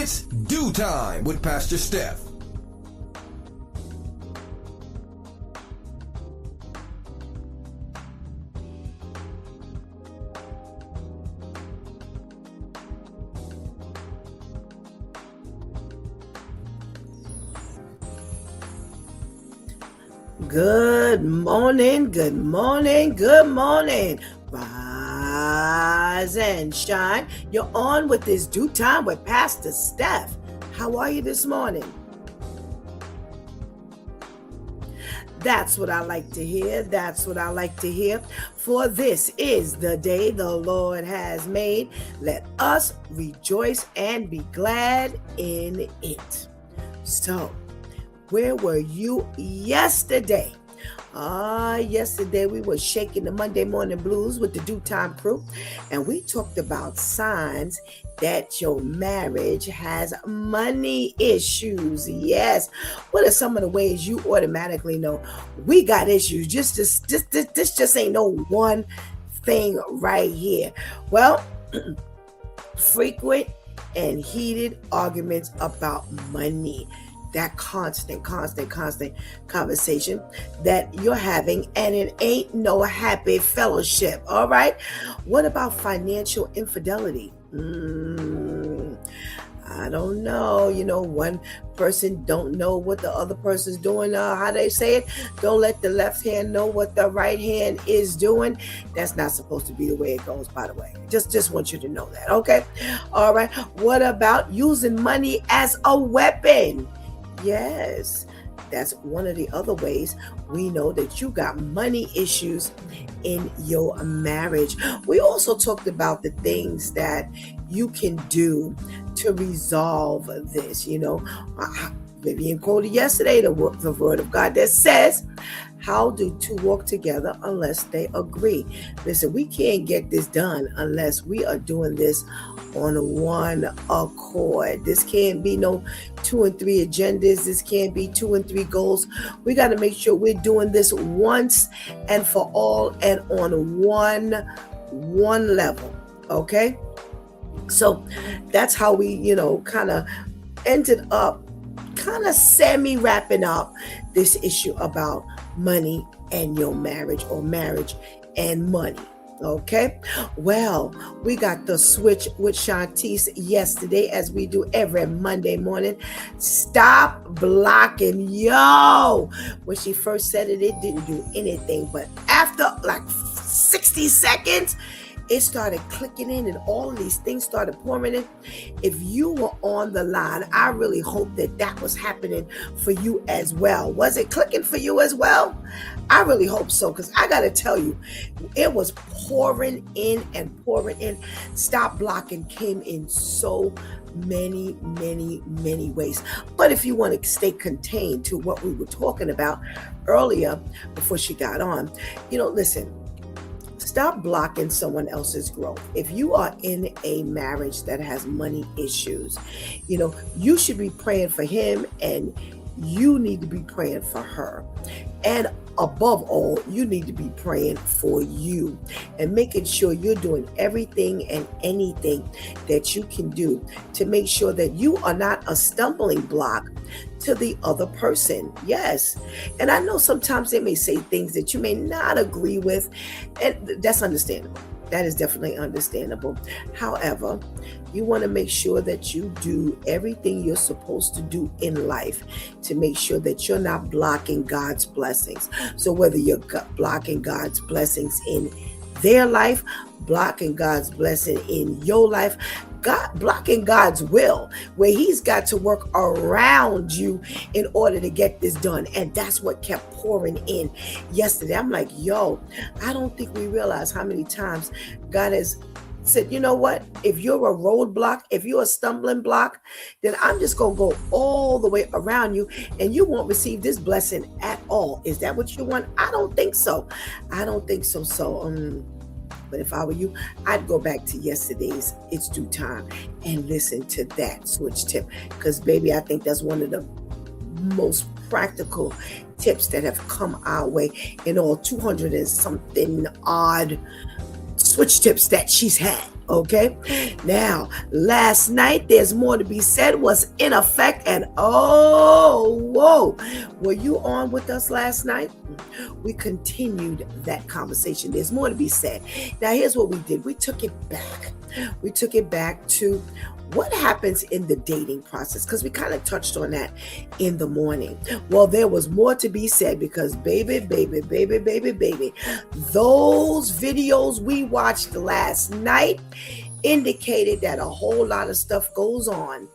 It's Due Time with Pastor Steph. Good morning, good morning, good morning. Rise and shine. You're on with this Due Time with Pastor Steph. How are you this morning? That's what I like to hear. That's what I like to hear. For this is the day the Lord has made. Let us rejoice and be glad in it. So, where were you yesterday? Yesterday we were shaking the Monday morning blues with the Due Time crew, and we talked about signs that your marriage has money issues. Yes. What are some of the ways you automatically know we got issues? This just ain't no one thing right here. Well, frequent and heated arguments about money. That constant conversation that you're having, and it ain't no happy fellowship. All right. What about financial infidelity? I don't know. One person don't know what the other person's doing. How they say it? Don't let the left hand know what the right hand is doing. That's not supposed to be the way it goes, by the way. Just want you to know that. Okay. All right. What about using money as a weapon? Yes, that's one of the other ways we know that you got money issues in your marriage. We also talked about the things that you can do to resolve this. Vivian quoted yesterday the word of God that says, how do two walk together unless they agree? Listen, we can't get this done unless we are doing this on one accord. This can't be no 2 and 3 agendas. This can't be 2 and 3 goals. We got to make sure we're doing this once and for all and on one level. Okay? So that's how we, kind of ended up kind of semi-wrapping up this issue about money and your marriage, or marriage and money. Okay, well, we got the switch with Shantice yesterday, as we do every Monday morning. Stop blocking. When she first said it didn't do anything, but after like 60 seconds, it started clicking in and all of these things started pouring in. If you were on the line, I really hope that was happening for you as well. Was it clicking for you as well? I really hope so, because I got to tell you, it was pouring in and pouring in. Stop blocking came in so many ways. But if you want to stay contained to what we were talking about earlier before she got on, listen. Stop blocking someone else's growth. If you are in a marriage that has money issues, you should be praying for him, and you need to be praying for her. And above all, you need to be praying for you and making sure you're doing everything and anything that you can do to make sure that you are not a stumbling block to the other person. Yes. And I know sometimes they may say things that you may not agree with, and that's understandable. That is definitely understandable. However, you want to make sure that you do everything you're supposed to do in life to make sure that you're not blocking God's blessings. So whether you're blocking God's blessings in their life, blocking God's blessing in your life, blocking God's will, where he's got to work around you in order to get this done. And that's what kept pouring in yesterday. I'm like, I don't think we realize how many times God has said, you know what? If you're a roadblock, if you're a stumbling block, then I'm just going to go all the way around you and you won't receive this blessing at all. Is that what you want? I don't think so. But if I were you, I'd go back to yesterday's It's Due Time and listen to that switch tip. Because, baby, I think that's one of the most practical tips that have come our way in all 200 and something odd switch tips that she's had. Okay, now last night There's More to Be Said was in effect, and oh, whoa, were you on with us last night? We continued that conversation. There's more to be said. Now, here's what we did. We took it back. We took it back to what happens in the dating process, because we kind of touched on that in the morning. Well, there was more to be said because baby, those videos we watched last night indicated that a whole lot of stuff goes on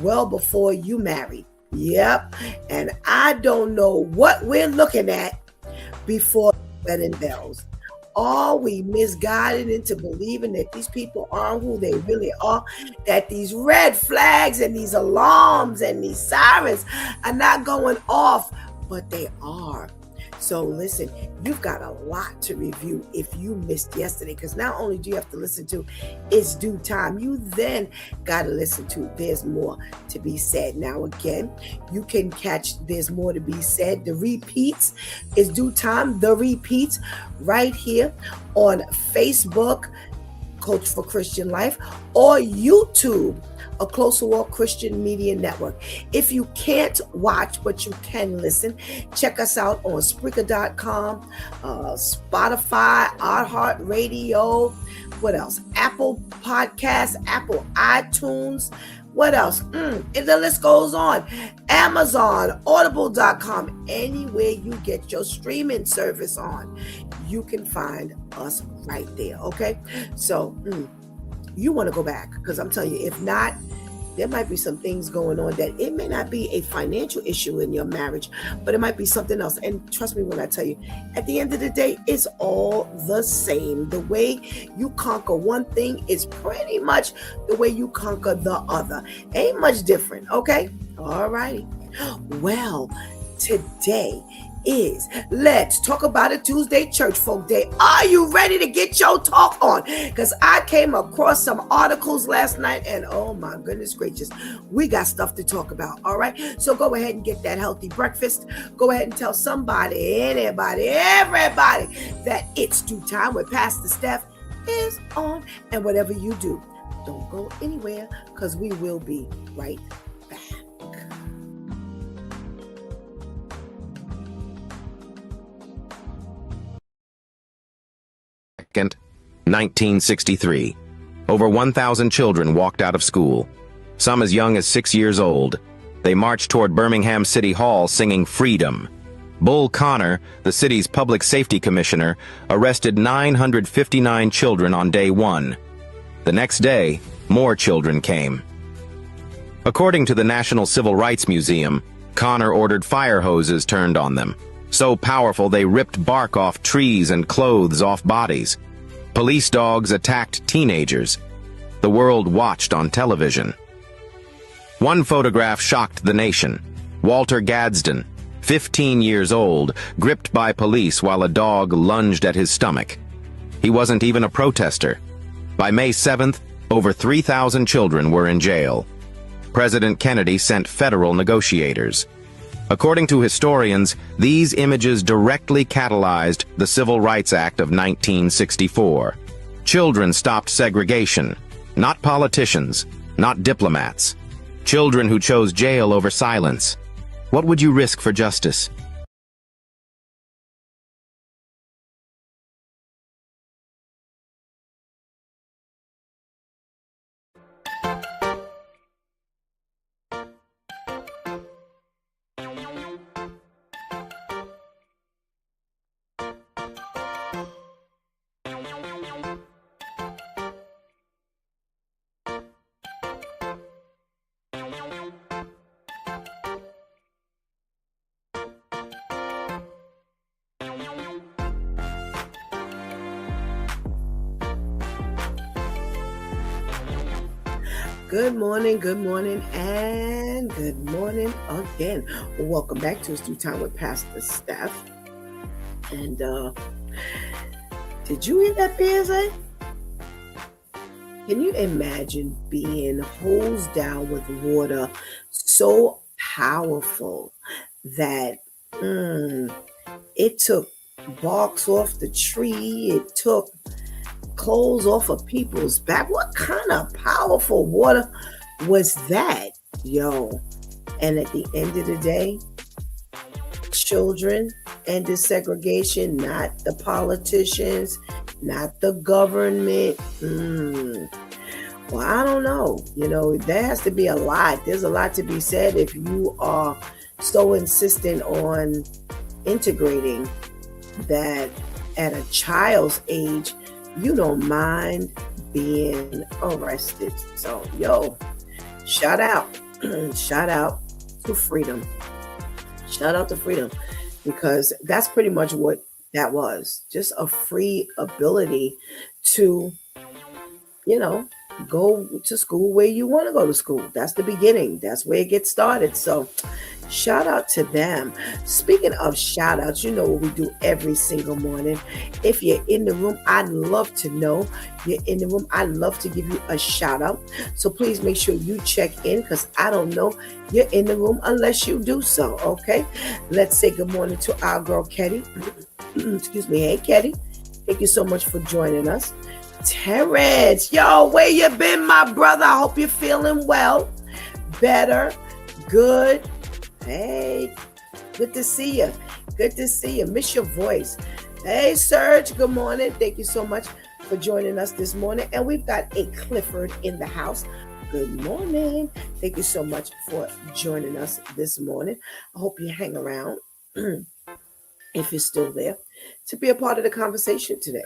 well before you marry. Yep. And I don't know what we're looking at before wedding bells. Are we misguided into believing that these people aren't who they really are? That these red flags and these alarms and these sirens are not going off, but they are. So listen, you've got a lot to review if you missed yesterday, because not only do you have to listen to It's Due Time, you then got to listen to There's More to Be Said. Now again, you can catch There's More to Be Said, the repeats, It's Due Time, the repeats, right here on Facebook, Coach for Christian Life, or YouTube, A Closer Walk Christian Media Network. If you can't watch, but you can listen, check us out on Spreaker.com, Spotify, iHeartRadio, what else? Apple Podcasts, Apple iTunes, what else? And the list goes on. Amazon, Audible.com, anywhere you get your streaming service on, you can find us right there, okay? So you want to go back, because I'm telling you, if not, there might be some things going on that it may not be a financial issue in your marriage, but it might be something else. And trust me when I tell you, at the end of the day, it's all the same. The way you conquer one thing is pretty much the way you conquer the other. Ain't much different, okay? All righty. Well, today is Let's Talk About It Tuesday Church Folk Day. Are you ready to get your talk on? Because I came across some articles last night, and oh my goodness gracious, we got stuff to talk about. All right, so go ahead and get that healthy breakfast. Go ahead and tell somebody, anybody, everybody that It's Due Time with Pastor Steph is on. And whatever you do, don't go anywhere, because we will be right back. 1963. Over 1,000 children walked out of school, some as young as 6 years old. They marched toward Birmingham City Hall singing "Freedom." Bull Connor, the city's public safety commissioner, arrested 959 children on day one. The next day, more children came. According to the National Civil Rights Museum, Connor ordered fire hoses turned on them, so powerful they ripped bark off trees and clothes off bodies. Police dogs attacked teenagers. The world watched on television. One photograph shocked the nation. Walter Gadsden, 15 years old, gripped by police while a dog lunged at his stomach. He wasn't even a protester. By May 7th, over 3,000 children were in jail. President Kennedy sent federal negotiators. According to historians, these images directly catalyzed the Civil Rights Act of 1964. Children stopped segregation, not politicians, not diplomats. Children who chose jail over silence. What would you risk for justice? Good morning, and good morning again. Welcome back to It's Due Time with Pastor Steph. And did you hear that PSA? Can you imagine being hosed down with water so powerful that it took barks off the tree, it took clothes off of people's back. What kind of powerful water was that? Yo. And at the end of the day, children ended segregation, not the politicians, not the government. Well, I don't know. There has to be a lot. There's a lot to be said if you are so insistent on integrating that at a child's age, you don't mind being arrested. So, shout out. Shout out to freedom. Shout out to freedom, because that's pretty much what that was. Just a free ability to, go to school where you want to go to school. That's the beginning. That's where it gets started. So shout out to them. Speaking of shout outs, you know what we do every single morning. If you're in the room, I'd love to know you're in the room. I'd love to give you a shout out. So please make sure you check in, because I don't know you're in the room unless you do so. Okay. Let's say good morning to our girl, Ketty. Excuse me. Hey, Ketty. Thank you so much for joining us. Terrence, where you been, my brother? I hope you're feeling well, better, good. Hey, good to see you. Good to see you. Miss your voice. Hey, Serge, good morning. Thank you so much for joining us this morning. And we've got a Clifford in the house. Good morning. Thank you so much for joining us this morning. I hope you hang around, if you're still there, to be a part of the conversation today.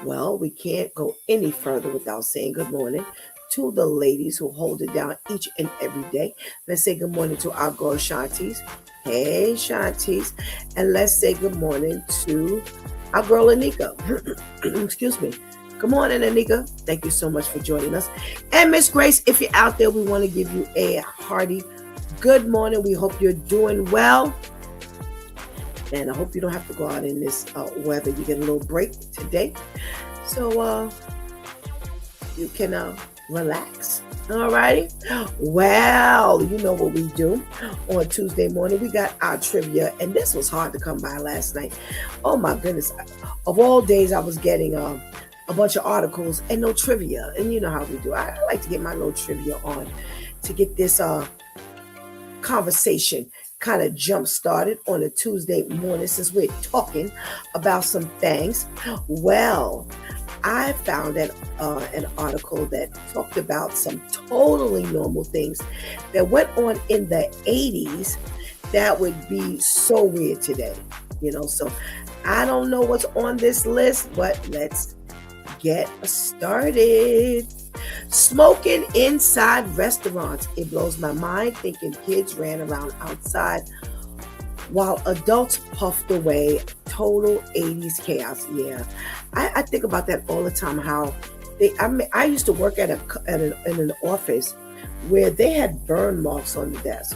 Well, we can't go any further without saying good morning to the ladies who hold it down each and every day. Let's say good morning to our girl Shantice. Hey, Shantice. And let's say good morning to our girl Anika. Excuse me. Good morning, Anika. Thank you so much for joining us. And Miss Grace, if you're out there, we want to give you a hearty good morning. We hope you're doing well. And I hope you don't have to go out in this weather. You get a little break today, so you can relax. All righty. Well, you know what we do on Tuesday morning. We got our trivia, and this was hard to come by last night. Oh my goodness! Of all days, I was getting a bunch of articles and no trivia. And you know how we do. I like to get my little trivia on to get this conversation kind of jump started on a Tuesday morning, since we're talking about some things. Well, I found an article that talked about some totally normal things that went on in the 80s that would be so weird today. So I don't know what's on this list, but let's get started. Smoking inside restaurants. It blows my mind thinking kids ran around outside while adults puffed away. Total 80s chaos. Yeah, I think about that all the time. How I used to work in an office where they had burn marks on the desk.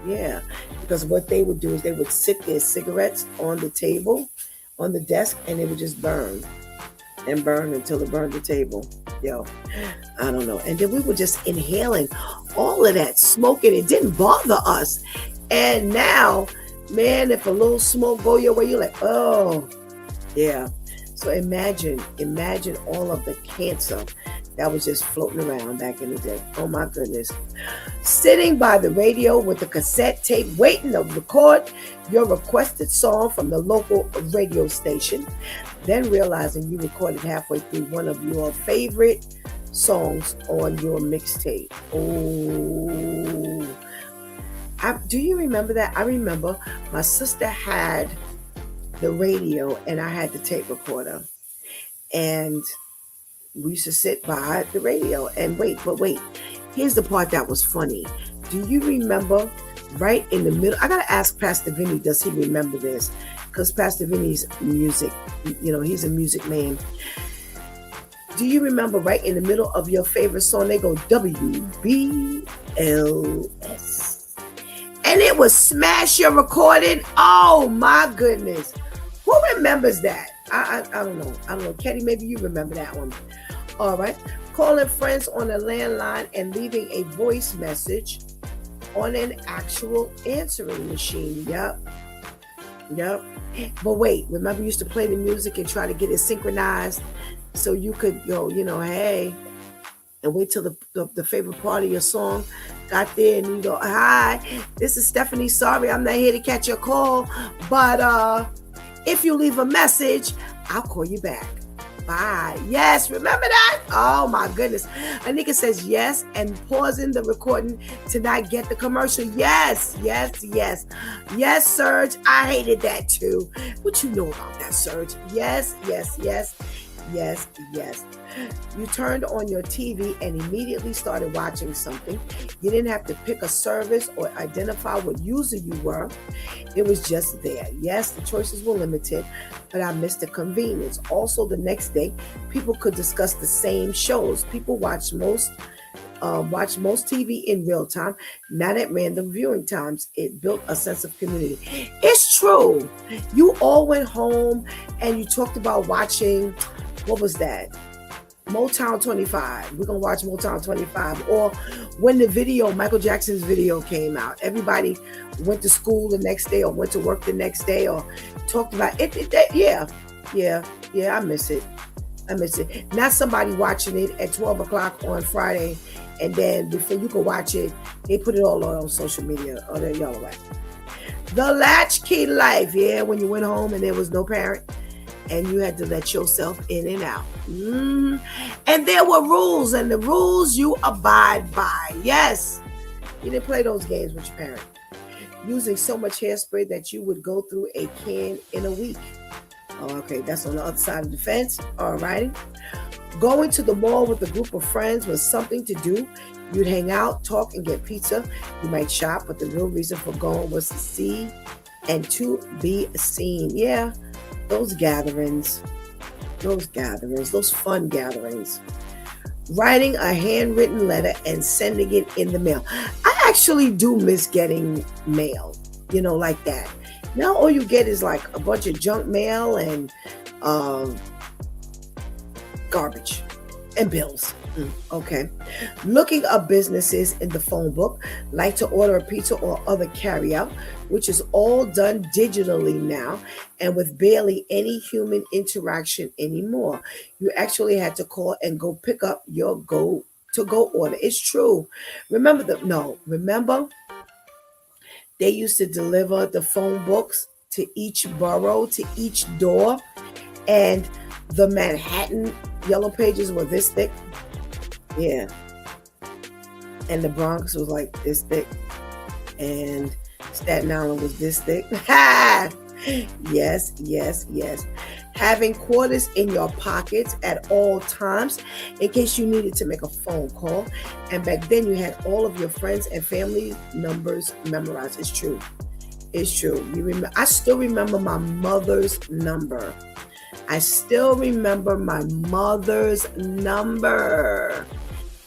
Yeah, because what they would do is they would sit their cigarettes on the table, on the desk, and they would just burn and burn until it burned the table. I don't know. And then we were just inhaling all of that smoke, and it didn't bother us. And now, man, if a little smoke go your way, you're like, oh, yeah. So imagine all of the cancer that was just floating around back in the day. Oh my goodness. Sitting by the radio with a cassette tape, waiting to record your requested song from the local radio station, then realizing you recorded halfway through one of your favorite songs on your mixtape. Oh, do you remember that? I remember my sister had the radio and I had the tape recorder, and we used to sit by the radio and wait. Here's the part that was funny. Do you remember right in the middle? I gotta ask Pastor Vinny, does he remember this? Because Pastor Vinny's music, he's a music man. Do you remember right in the middle of your favorite song, they go WBLS, and it would smash your recording? Oh my goodness. Who remembers that? I don't know. Ketty, maybe you remember that one. All right. Calling friends on a landline and leaving a voice message on an actual answering machine. Yep. But wait, remember you used to play the music and try to get it synchronized so you could go, hey, and wait till the favorite part of your song got there, and you go, hi, this is Stephanie. Sorry, I'm not here to catch your call, but if you leave a message, I'll call you back. Bye. Yes, remember that? Oh my goodness. A nigga says yes and pausing the recording to not get the commercial. Yes, Serge. I hated that too. What you know about that, Serge? Yes. You turned on your TV and immediately started watching something. You didn't have to pick a service or identify what user you were. It was just there. Yes, the choices were limited, but I missed the convenience. Also, the next day, people could discuss the same shows. People watch most TV in real time, not at random viewing times. It built a sense of community. It's true. You all went home and you talked about watching, what was that? Motown 25. We're going to watch Motown 25. Or when the video, Michael Jackson's video came out, everybody went to school the next day or went to work the next day or talked about it. Yeah, I miss it. Not somebody watching it at 12 o'clock on Friday, and then before you can watch it, they put it all on social media. Oh, there y'all away. The latchkey life. Yeah, when you went home and there was no parent, and you had to let yourself in and out. And there were rules, and the rules you abide by. Yes, you didn't play those games with your parent. Using so much hairspray that you would go through a can in a week. Oh, okay, that's on the other side of the fence. All righty. Going to the mall with a group of friends was something to do. You'd hang out, talk, and get pizza. You might shop, but the real reason for going was to see and to be seen. Yeah. Those gatherings, those fun gatherings. Writing a handwritten letter and sending it in the mail. I actually do miss getting mail, like that. Now all you get is like a bunch of junk mail and garbage and bills. Okay. Looking up businesses in the phone book, like to order a pizza or other carryout, which is all done digitally now and with barely any human interaction anymore. You actually had to call and go pick up your go-to-go order. It's true. Remember they used to deliver the phone books to each borough, to each door, and the Manhattan yellow pages were this thick. Yeah. And the Bronx was like this thick. And Staten Island was this thick. Yes. Having quarters in your pockets at all times in case you needed to make a phone call. And back then you had all of your friends and family numbers memorized. It's true. I still remember my mother's number.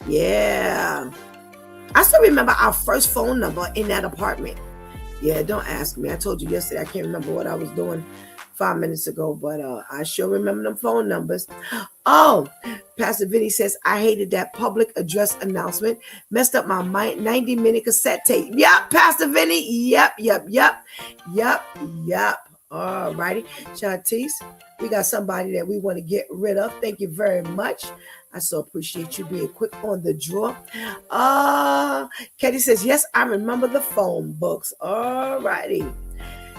Yeah. I still remember our first phone number in that apartment. Yeah, don't ask me. I told you yesterday, I can't remember what I was doing 5 minutes ago, but I sure remember them phone numbers. Oh, Pastor Vinny says, I hated that public address announcement. Messed up my 90-minute cassette tape. Yep, Pastor Vinny. Yep. All righty. Shantice, we got somebody that we want to get rid of. Thank you very much. I so appreciate you being quick on the draw. Katie says, yes, I remember the phone books. All righty.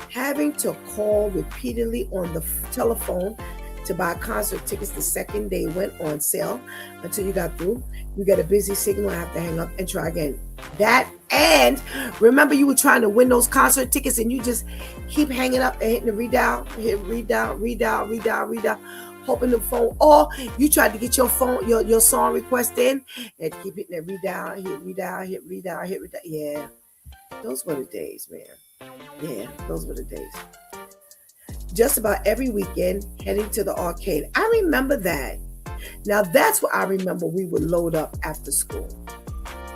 Having to call repeatedly on the telephone to buy concert tickets the second they went on sale until you got through. You get a busy signal, I have to hang up and try again. That, and remember you were trying to win those concert tickets and you just keep hanging up and hitting the redial, hoping the phone, or you tried to get your phone, your song request in and keep hitting that redial. Yeah, those were the days, man. Yeah, those were the days. Just about every weekend heading to the arcade. I remember that. Now that's what I remember we would load up after school.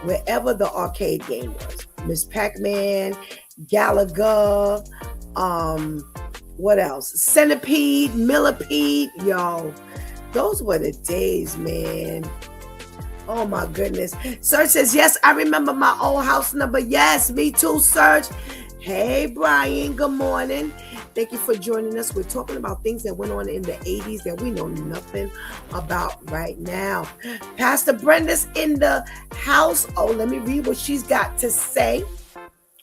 Wherever the arcade game was. Miss Pac-Man, Galaga, what else? Centipede, Millipede, yo. Those were the days, man. Oh my goodness. Serge says, yes, I remember my old house number. Yes, me too, Serge. Hey, Brian, good morning. Thank you for joining us. We're talking about things that went on in the 80s that we know nothing about right now. Pastor Brenda's in the house. Oh, let me read what she's got to say.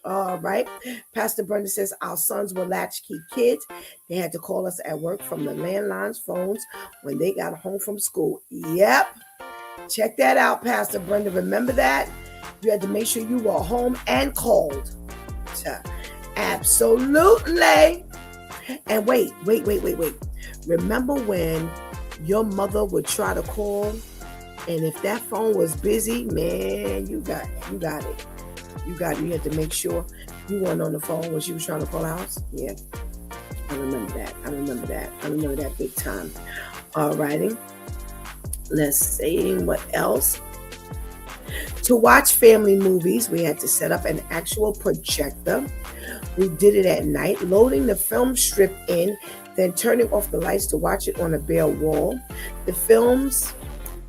All right. Pastor Brenda says our sons were latchkey kids. They had to call us at work from the landlines phones when they got home from school. Yep. Check that out, Pastor Brenda. Remember that? You had to make sure you were home and called. Absolutely. And wait. Remember when your mother would try to call, and if that phone was busy, man, you got it. You had to make sure you weren't on the phone when she was trying to call the house. Yeah. I remember that big time. All righty. Let's see what else. To watch family movies, we had to set up an actual projector. We did it at night, loading the film strip in, then turning off the lights to watch it on a bare wall. The films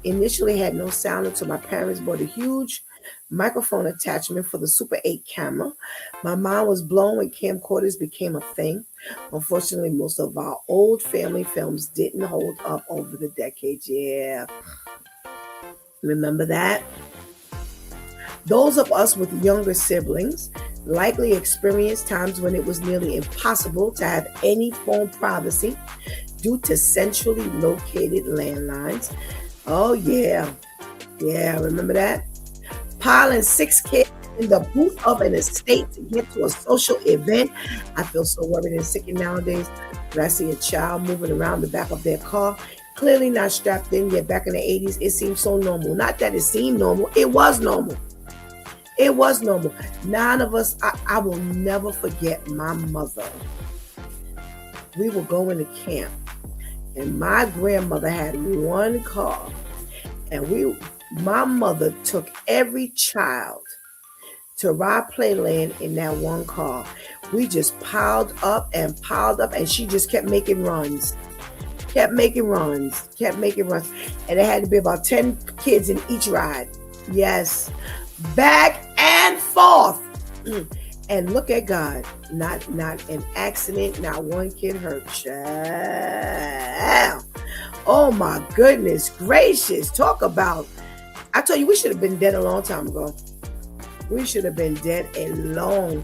initially had no sound until my parents bought a huge microphone attachment for the Super 8 camera. My mind was blown when camcorders became a thing. Unfortunately, most of our old family films didn't hold up over the decades. Yeah. Remember that? Those of us with younger siblings likely experienced times when it was nearly impossible to have any phone privacy due to centrally located landlines. Oh, yeah. Yeah, remember that? Piling 6 kids in the boot of an estate to get to a social event. I feel so worried and sickened nowadays when I see a child moving around the back of their car, clearly not strapped in, yet back in the 80s, it seemed so normal. Not that it seemed normal, it was normal. It was normal. None of us, I will never forget my mother. We were going to camp, and my grandmother had one car, and my mother took every child to ride Playland in that one car. We just piled up, and she just kept making runs. And it had to be about 10 kids in each ride. Yes. Back and forth. And look at God. Not an accident, not one kid hurt. Child. Oh my goodness gracious. Talk about, I tell you, we should have been dead a long time ago. We should have been dead a long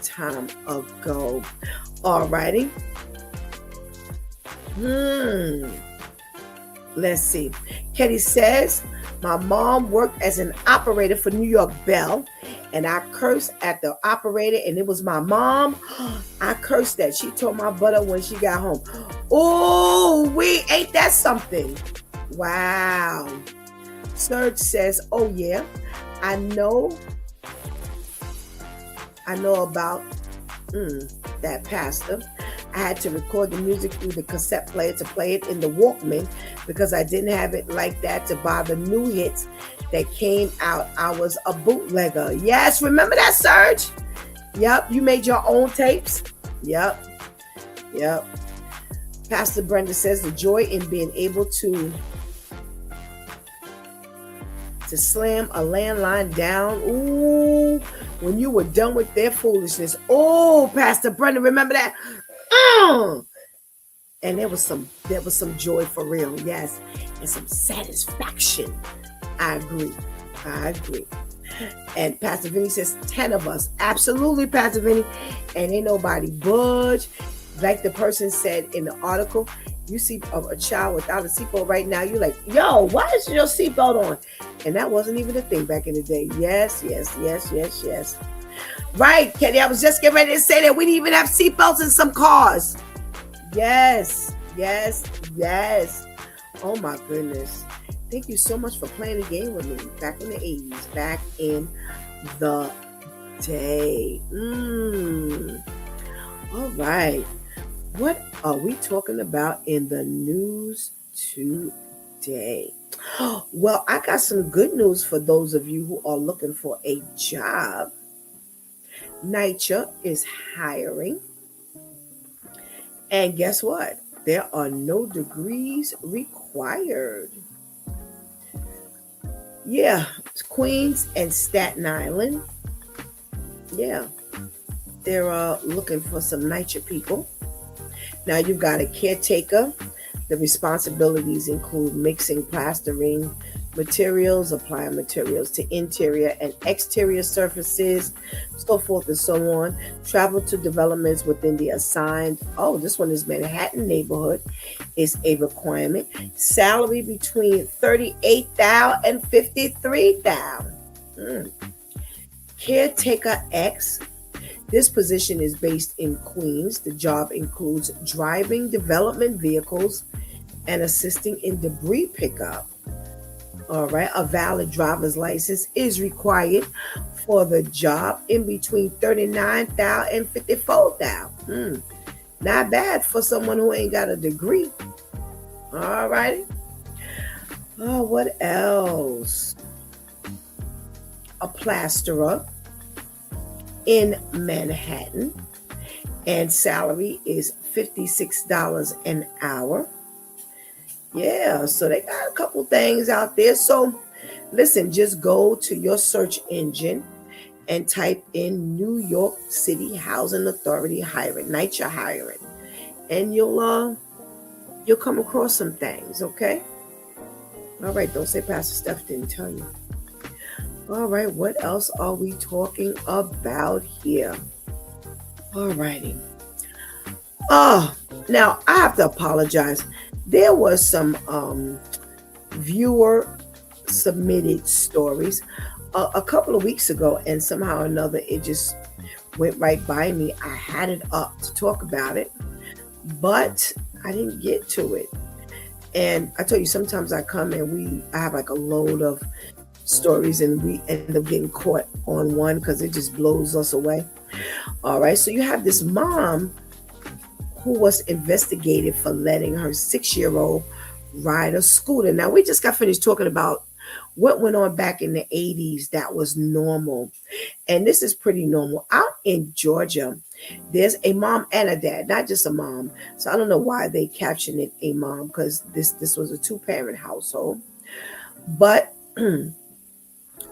time ago. Alrighty. Let's see. Ketty says, my mom worked as an operator for New York Bell, and I cursed at the operator, and it was my mom. I cursed that. She told my butter when she got home. Oh, ain't that something? Wow. Serge says, oh yeah, I know about that, Pastor. I had to record the music through the cassette player to play it in the Walkman because I didn't have it like that to buy the new hits that came out. I was a bootlegger. Yes, remember that, Serge? Yep, you made your own tapes? Yep. Pastor Brenda says the joy in being able to slam a landline down. Ooh, when you were done with their foolishness. Oh, Pastor Brenda, remember that? And there was some joy for real, yes, and some satisfaction. I agree. And Pastor Vinny says 10 of us. Absolutely, Pastor Vinny. And ain't nobody budge. Like the person said in the article, you see a child without a seatbelt right now, you're like, yo, why is your seatbelt on? And that wasn't even a thing back in the day. Yes. Right, Kenny, I was just getting ready to say that we didn't even have seatbelts in some cars. Yes. Oh my goodness. Thank you so much for playing the game with me back in the 80s, back in the day. All right. What are we talking about in the news today? Well, I got some good news for those of you who are looking for a job. NYCHA is hiring. And guess what? There are no degrees required. Yeah, Queens and Staten Island. Yeah, they're looking for some nicer people. Now you've got a caretaker. The responsibilities include mixing plastering materials, applying materials to interior and exterior surfaces, so forth and so on. Travel to developments within the assigned, oh, this one is Manhattan neighborhood, is a requirement. Salary between 38,000 and 53,000. Caretaker X. This position is based in Queens. The job includes driving development vehicles and assisting in debris pickup. All right, a valid driver's license is required for the job in between 39,000 and 54,000. Not bad for someone who ain't got a degree. All righty. Oh, what else? A plasterer in Manhattan, and salary is $56 an hour. Yeah, so they got a couple things out there. So listen, just go to your search engine and type in New York City Housing Authority hiring, NYCHA hiring, and you'll come across some things. Okay. All right. Don't say Pastor Steph didn't tell you. All right, what else are we talking about here? All righty. Now I have to apologize. There was some viewer submitted stories a couple of weeks ago, and somehow or another it just went right by me. I had it up to talk about it, but I didn't get to it. And I told you, sometimes I come and I have like a load of stories and we end up getting caught on one because it just blows us away. All right, so you have this mom who was investigated for letting her 6-year-old ride a scooter. Now, we just got finished talking about what went on back in the 80s that was normal, and this is pretty normal out in Georgia. There's a mom and a dad, not just a mom. So I don't know why they captioned it a mom, because this was a 2-parent household, but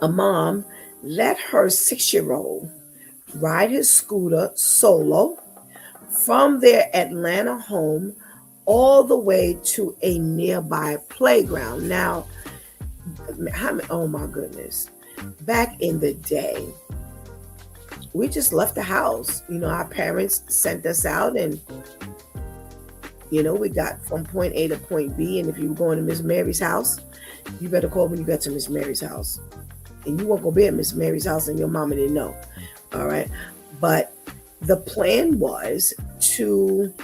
a mom let her 6-year-old ride his scooter solo from their Atlanta home all the way to a nearby playground. Now, oh my goodness, back in the day, we just left the house. Our parents sent us out, and we got from point A to point B. And if you were going to Miss Mary's house, you better call when you get to Miss Mary's house. And you won't go be at Miss Mary's house and your mama didn't know. All right. But the plan was to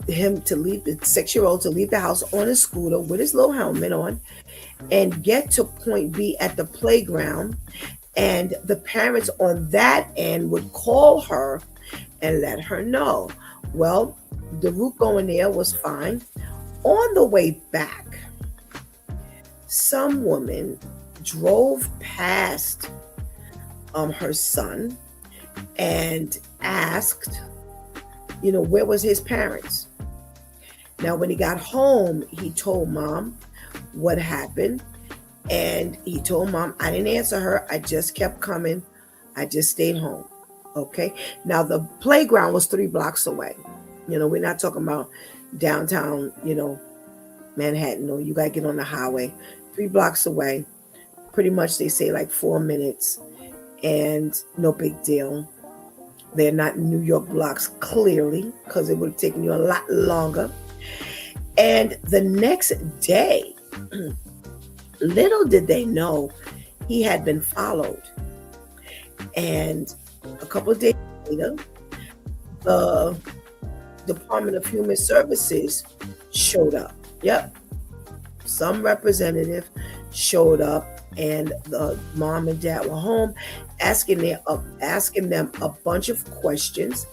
leave the 6-year-old to leave the house on a scooter with his little helmet on and get to point B at the playground. And the parents on that end would call her and let her know. Well, the route going there was fine. On the way back, some woman drove past her son and asked, where was his parents? Now, when he got home, he told mom what happened. And he told mom, I didn't answer her. I just kept coming. I just stayed home. Okay. Now, the playground was 3 blocks away. We're not talking about downtown, Manhattan, or you got to get on the highway. 3 blocks away. Pretty much they say like 4 minutes, and no big deal. They're not New York blocks, clearly, because it would have taken you a lot longer. And the next day, little did they know, he had been followed. And a couple of days later, the Department of Human Services showed up. Yep. Some representative showed up, and the mom and dad were home, asking them a bunch of questions,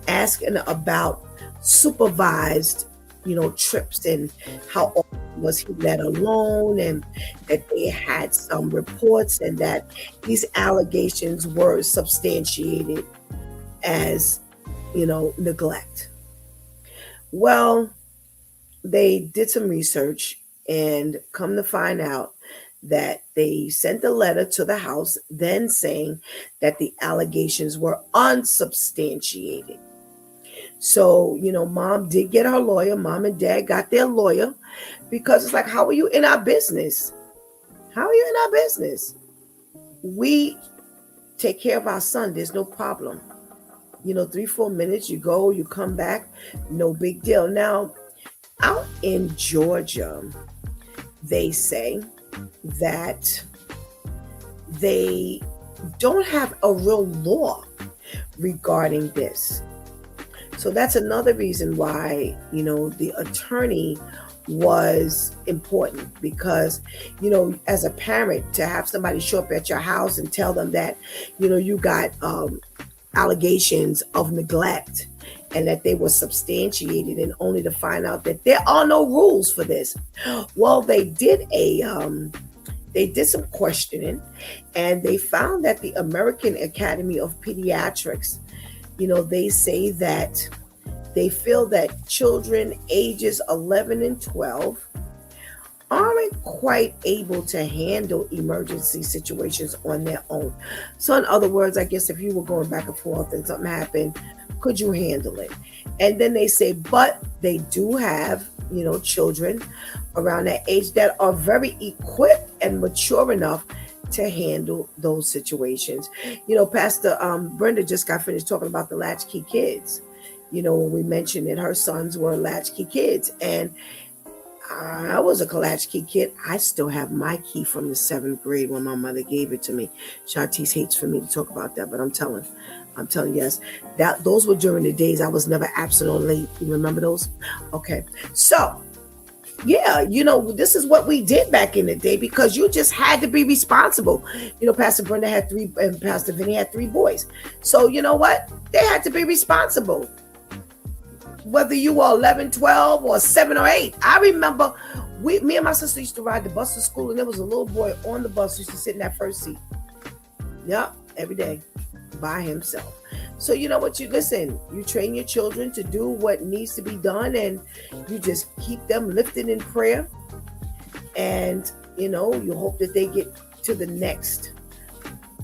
asking about supervised, trips, and how often was he let alone, and that they had some reports, and that these allegations were substantiated as, neglect. Well, they did some research, and come to find out that they sent a letter to the House then saying that the allegations were unsubstantiated. So, mom did get her lawyer. Mom and dad got their lawyer because it's like, how are you in our business? How are you in our business? We take care of our son. There's no problem. 3-4 minutes, you go, you come back, no big deal. Now, out in Georgia, they say that they don't have a real law regarding this. So that's another reason why, the attorney was important, because, as a parent, to have somebody show up at your house and tell them that, you got allegations of neglect and that they were substantiated, and only to find out that there are no rules for this. Well, they did some questioning, and they found that the American Academy of Pediatrics, they say that they feel that children ages 11 and 12 aren't quite able to handle emergency situations on their own. So in other words, I guess if you were going back and forth and something happened, could you handle it? And then they say, but they do have, children around that age that are very equipped and mature enough to handle those situations. Pastor Brenda just got finished talking about the latchkey kids. When we mentioned that her sons were latchkey kids, and I was a latchkey kid. I still have my key from the 7th grade when my mother gave it to me. Shantice hates for me to talk about that, but I'm telling yes, that those were during the days I was never absent or late. You remember those? Okay. So yeah, this is what we did back in the day, because you just had to be responsible. Pastor Brenda had 3 and Pastor Vinny had 3 boys. So you know what? They had to be responsible. Whether you were 11, 12, or 7 or 8. I remember me and my sister used to ride the bus to school, and there was a little boy on the bus who used to sit in that first seat. Yep, every day by himself. So you know what? You train your children to do what needs to be done, and you just keep them lifted in prayer. And, you hope that they get to the next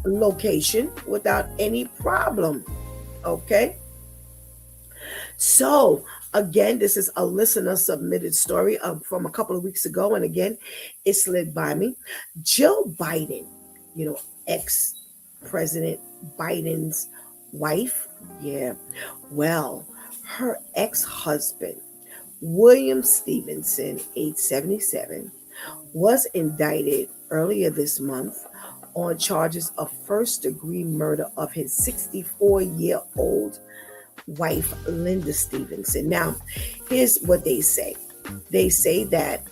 location without any problem. Okay? So, again, this is a listener submitted story from a couple of weeks ago. And again, it slid by me. Jill Biden, ex-President Biden's wife. Yeah. Well, her ex-husband, William Stevenson, age 77, was indicted earlier this month on charges of first-degree murder of his 64-year-old wife, Linda Stevenson. Now, here's what they say. They say that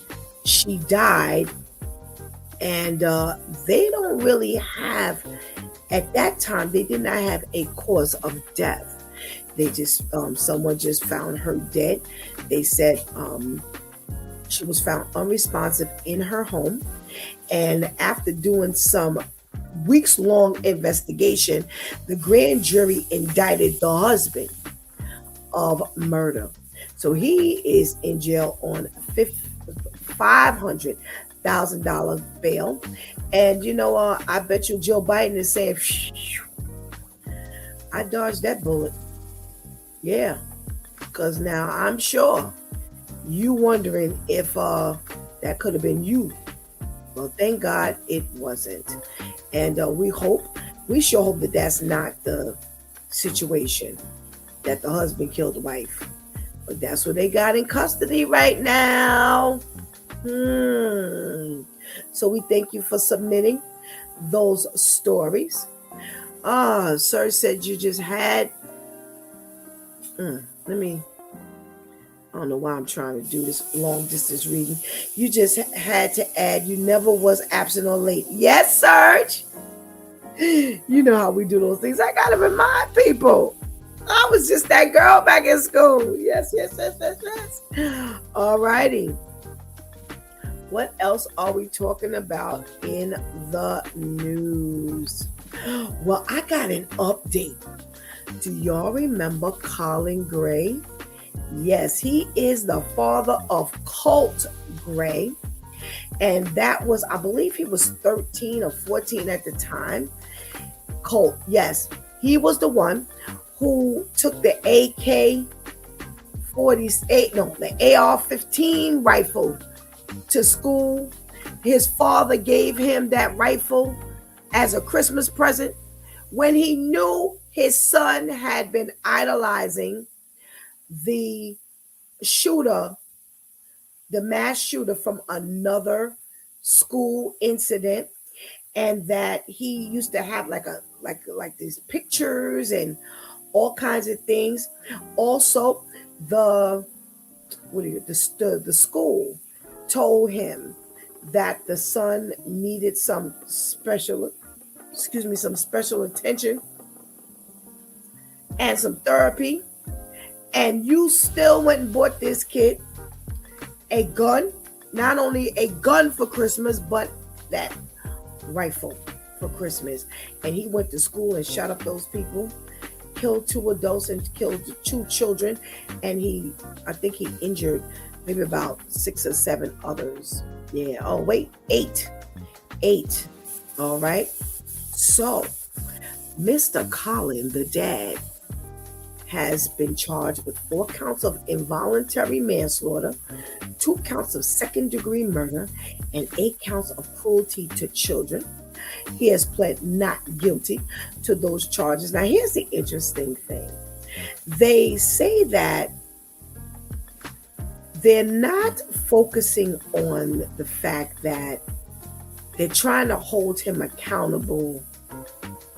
she died, and they don't really have, at that time, they did not have a cause of death. They just, someone just found her dead. They said she was found unresponsive in her home, and after doing some weeks-long investigation, the grand jury indicted the husband of murder. So he is in jail on $500,000 bail. And I bet you Joe Biden is saying, I dodged that bullet. Yeah, because now I'm sure you wondering if that could have been you. Well, thank God it wasn't. And we sure hope that that's not the situation, that the husband killed the wife. But that's what they got in custody right now. So we thank you for submitting those stories. Sir said you just had, I don't know why I'm trying to do this long distance reading. You just had to add, you never was absent or late. Yes, Serge. You know how we do those things. I got to remind people. I was just that girl back in school. Yes. All righty. What else are we talking about in the news? Well, I got an update. Do y'all remember Colin Gray? Yes, he is the father of Colt Gray. And that was, I believe he was 13 or 14 at the time. Colt, yes, he was the one who took the AK-48, no, the AR-15 rifle to school. His father gave him that rifle as a Christmas present when he knew his son had been idolizing the shooter, the mass shooter from another school incident, and that he used to have like these pictures and all kinds of things. Also, the school told him that the son needed some special attention and some therapy, and you still went and bought this kid a gun, not only a gun for Christmas, but that rifle for Christmas. And he went to school and shot up those people, killed 2 adults and killed 2 children, and I think he injured maybe about 6 or 7 others. Yeah. Oh wait, 8. All right. So Mr. Collin, the dad, has been charged with 4 counts of involuntary manslaughter, 2 counts of second-degree murder, and 8 counts of cruelty to children. He has pled not guilty to those charges. Now, here's the interesting thing. They say that they're not focusing on the fact that they're trying to hold him accountable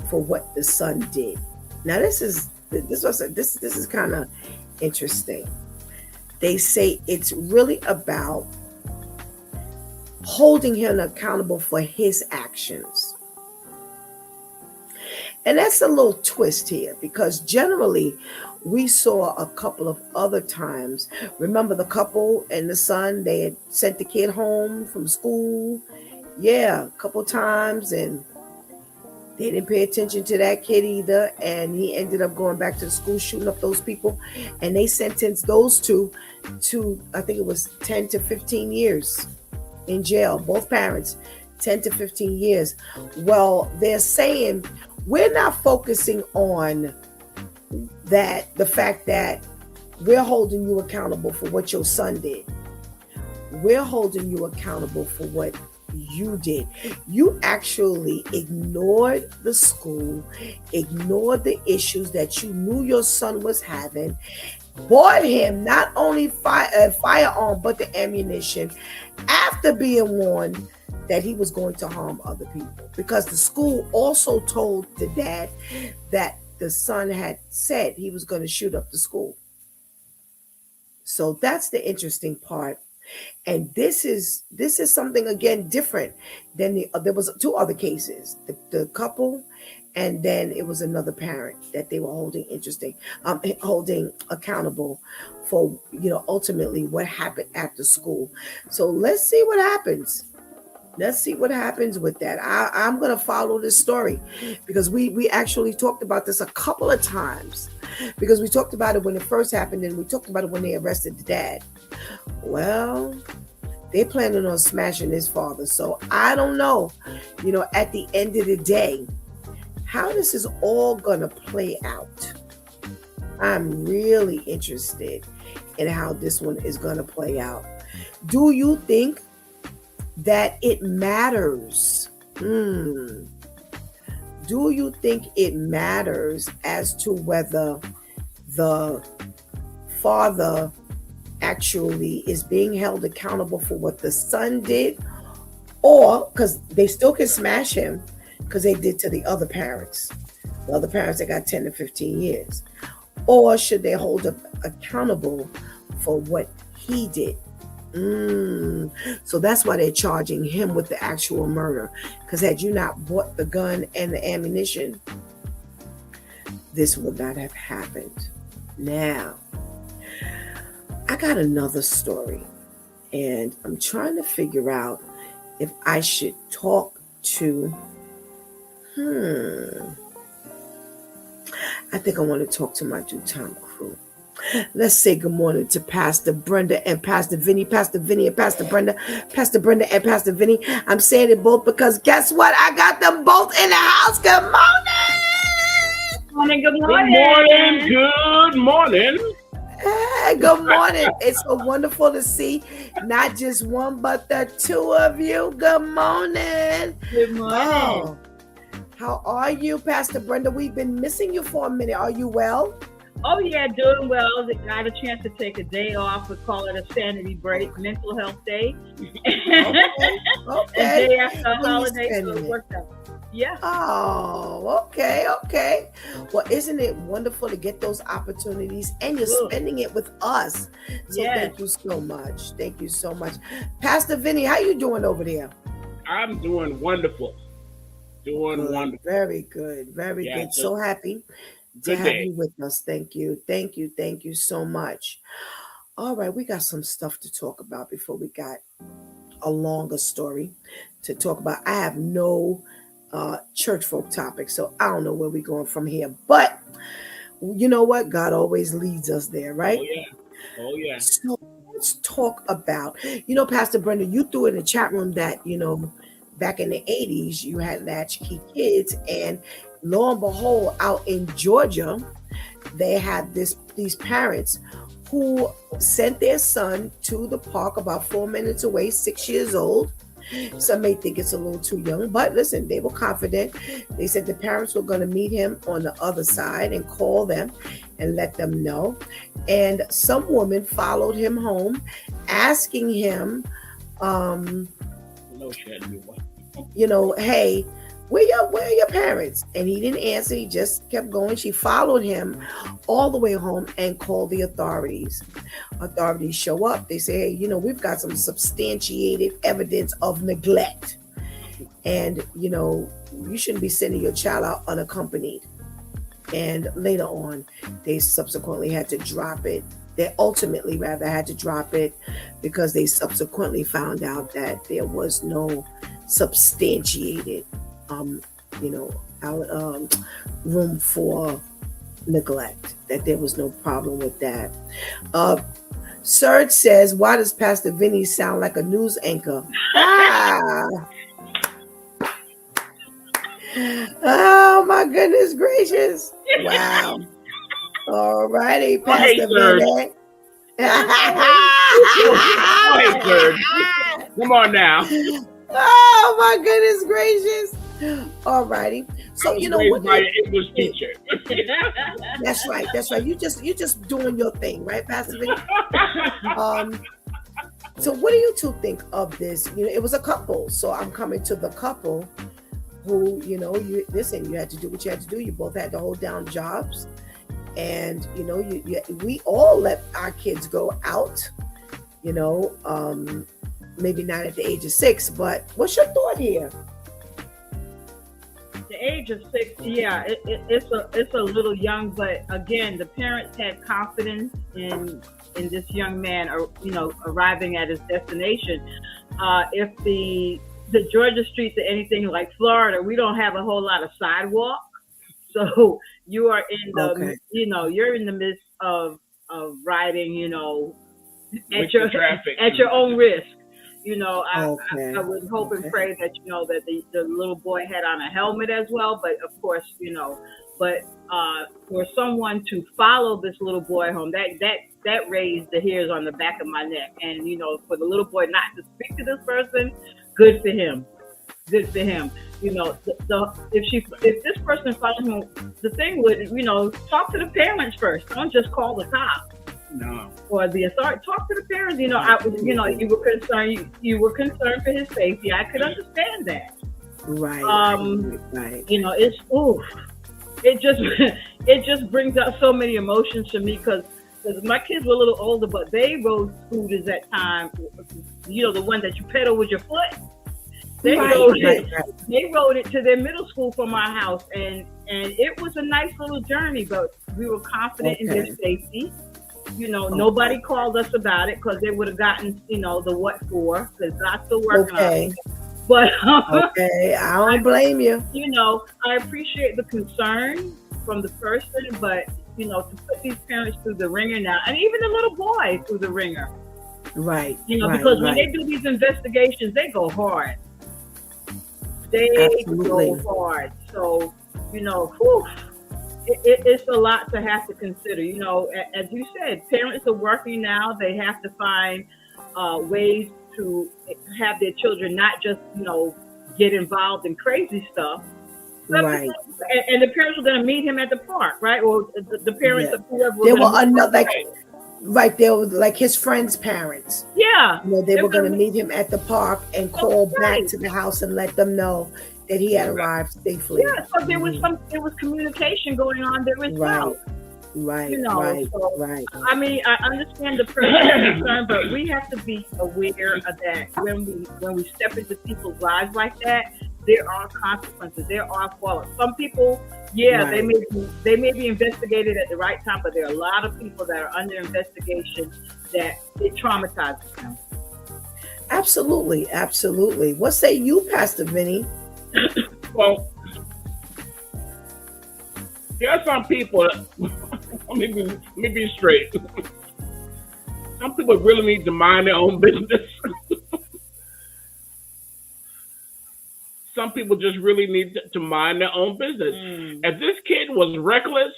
for what the son did. Now, this is kind of interesting. They say it's really about holding him accountable for his actions. And that's a little twist here, because generally we saw a couple of other times. Remember the couple and the son, they had sent the kid home from school. Yeah, a couple times, and they didn't pay attention to that kid either, and he ended up going back to the school, shooting up those people, and they sentenced those 2 to, I think it was 10 to 15 years in jail, both parents, 10 to 15 years. Well, they're saying we're not focusing on that, the fact that we're holding you accountable for what your son did. We're holding you accountable for what you did. You actually ignored the school, ignored the issues that you knew your son was having, bought him not only firearm but the ammunition after being warned that he was going to harm other people, because the school also told the dad that the son had said he was going to shoot up the school. So that's the interesting part. And this is something, again, different than there was 2 other cases, the couple, and then it was another parent that they were holding accountable for, ultimately what happened after school. So let's see what happens. Let's see what happens with that. I'm going to follow this story, because we actually talked about this a couple of times, because we talked about it when it first happened, and we talked about it when they arrested the dad. Well, they're planning on smashing his father. So I don't know, at the end of the day, how this is all going to play out. I'm really interested in how this one is going to play out. Do you think that it matters? Do you think it matters as to whether the father actually is being held accountable for what the son did, or because they still can smash him because they did to the other parents that got 10 to 15 years, or should they hold him accountable for what he did? So that's why they're charging him with the actual murder, because had you not bought the gun and the ammunition, this would not have happened. Now, I got another story, and I'm trying to figure out if I should talk to I think I want to talk to my DuTime crew. Let's say good morning to Pastor Brenda and Pastor Vinny, Pastor Vinny and Pastor Brenda, Pastor Brenda and Pastor Vinny. I'm saying it both because guess what? I got them both in the house. Good morning. Good morning. Good morning. Hey, good morning. It's so wonderful to see not just one, but the two of you. Good morning. Good morning. Oh, how are you, Pastor Brenda? We've been missing you for a minute. Are you well? Oh, yeah, doing well. Got a chance to take a day off. We call it a sanity break, mental health day. Okay. A day after a holiday, so it worked out. Yeah. Oh, okay. Well, isn't it wonderful to get those opportunities and you're spending it with us? So Thank you so much. Thank you so much. Pastor Vinny, how you doing over there? I'm doing wonderful. Wonderful. Very good. Very good. So happy to have you with us. Thank you. Thank you so much. All right, we got some stuff to talk about before we got a longer story to talk about. I have no church folk topics, so I don't know where we're going from here. But you know what? God always leads us there, right? Oh yeah. So let's talk about, Pastor Brenda, you threw in the chat room that, back in the 80s, you had latchkey kids, and lo and behold, out in Georgia, they had these parents who sent their son to the park about 4 minutes away, 6 years old. Some may think it's a little too young, but listen, they were confident. They said the parents were going to meet him on the other side and call them and let them know. And some woman followed him home, asking him, hey, where are your parents? And he didn't answer. He just kept going. She followed him all the way home and called the authorities. Authorities show up. They say, hey, we've got some substantiated evidence of neglect. And, you shouldn't be sending your child out unaccompanied. And later on, they subsequently had to drop it. They ultimately rather had to drop it because they subsequently found out that there was no substantiated room for neglect, that there was no problem with that. Serge says, why does Pastor Vinny sound like a news anchor? Oh my goodness gracious. Wow. All righty, Pastor Vinny. Come on now. Oh my goodness gracious. All righty. So what my English teacher. That's right. You just doing your thing, right, Pastor Vinny? So what do you two think of this? It was a couple. So I'm coming to the couple who, you had to do what you had to do. You both had to hold down jobs. And, we all let our kids go out, maybe not at the age of 6, but what's your thought here? The age of 6, yeah, it's a little young, but again, the parents had confidence in this young man, arriving at his destination. If the Georgia streets are anything like Florida, we don't have a whole lot of sidewalk, so you are in the, you're in the midst of riding, at your own risk. I would hope and pray that, that the little boy had on a helmet as well. But of course, for someone to follow this little boy home, that raised the hairs on the back of my neck. And, for the little boy not to speak to this person, good for him. If this person followed him, the thing would, talk to the parents first. Don't just call the cops. No. Or the authority. Talk to the parents. You were concerned for his safety. I could understand that. Right. Right. It just brings up so many emotions to me because my kids were a little older, but they rode scooters at time. The one that you pedal with your foot. They rode it to their middle school from our house, and it was a nice little journey. But we were confident in their safety. Nobody called us about it because they would have gotten, the what for, because I'm still working on it. But I don't blame you. I appreciate the concern from the person, but to put these parents through the ringer now, and even the little boy through the ringer. Right. Because when they do these investigations, they go hard. They Absolutely. go hard. So, whew, it's a lot to have to consider. As you said, parents are working now. They have to find ways to have their children not just, get involved in crazy stuff. Right. And the parents were going to meet him at the park, right? Or the parents of whoever. There were another, right, there was like his friend's parents. Yeah. They were going to meet him at the park and call back to the house and let them know that he had arrived safely. Yeah, so there was communication going on there as well. Right. Right. I mean, I understand the person's concern, but we have to be aware of that when we step into people's lives like that. There are consequences. There are fallouts. Some people, they may be investigated at the right time, but there are a lot of people that are under investigation that it traumatizes them. Absolutely. What say you, Pastor Vinny? Well, there are some people. Let me be straight. Some people really need to mind their own business. Some people just really need to mind their own business. If this kid was reckless,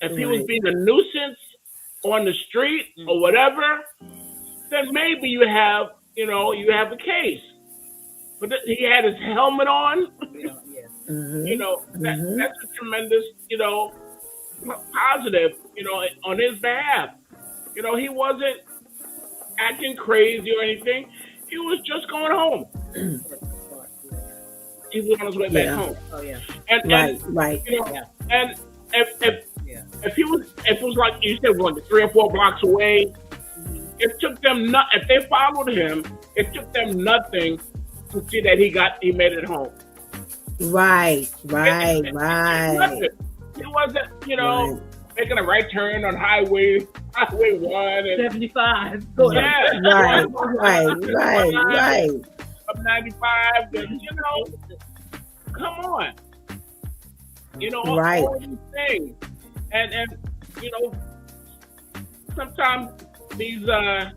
if he was being a nuisance on the street or whatever, then maybe you have a case. But he had his helmet on. That's a tremendous, positive, on his behalf. He wasn't acting crazy or anything. He was just going home. He was on his way back home. Oh yeah. And and if it was like you said, 3 or 4 blocks away, it took them if they followed him, it took them nothing to see that he made it home. Right. He wasn't, making a right turn on Highway 1 and 75. Right. Up 95, and come on. All these things. And sometimes these I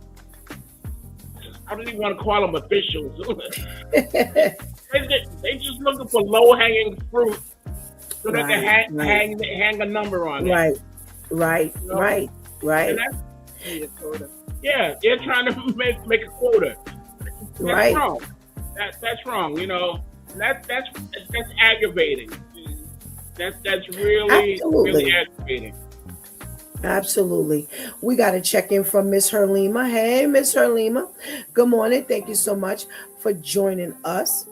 don't even want to call them officials. they just looking for low-hanging fruit so they can hang a number on it. Right. And they're trying to make a quota. That's wrong. That's wrong. That's aggravating. That's really aggravating. Absolutely. We got to check in from Miss Herlima. Hey, Miss Herlima. Good morning. Thank you so much for joining us.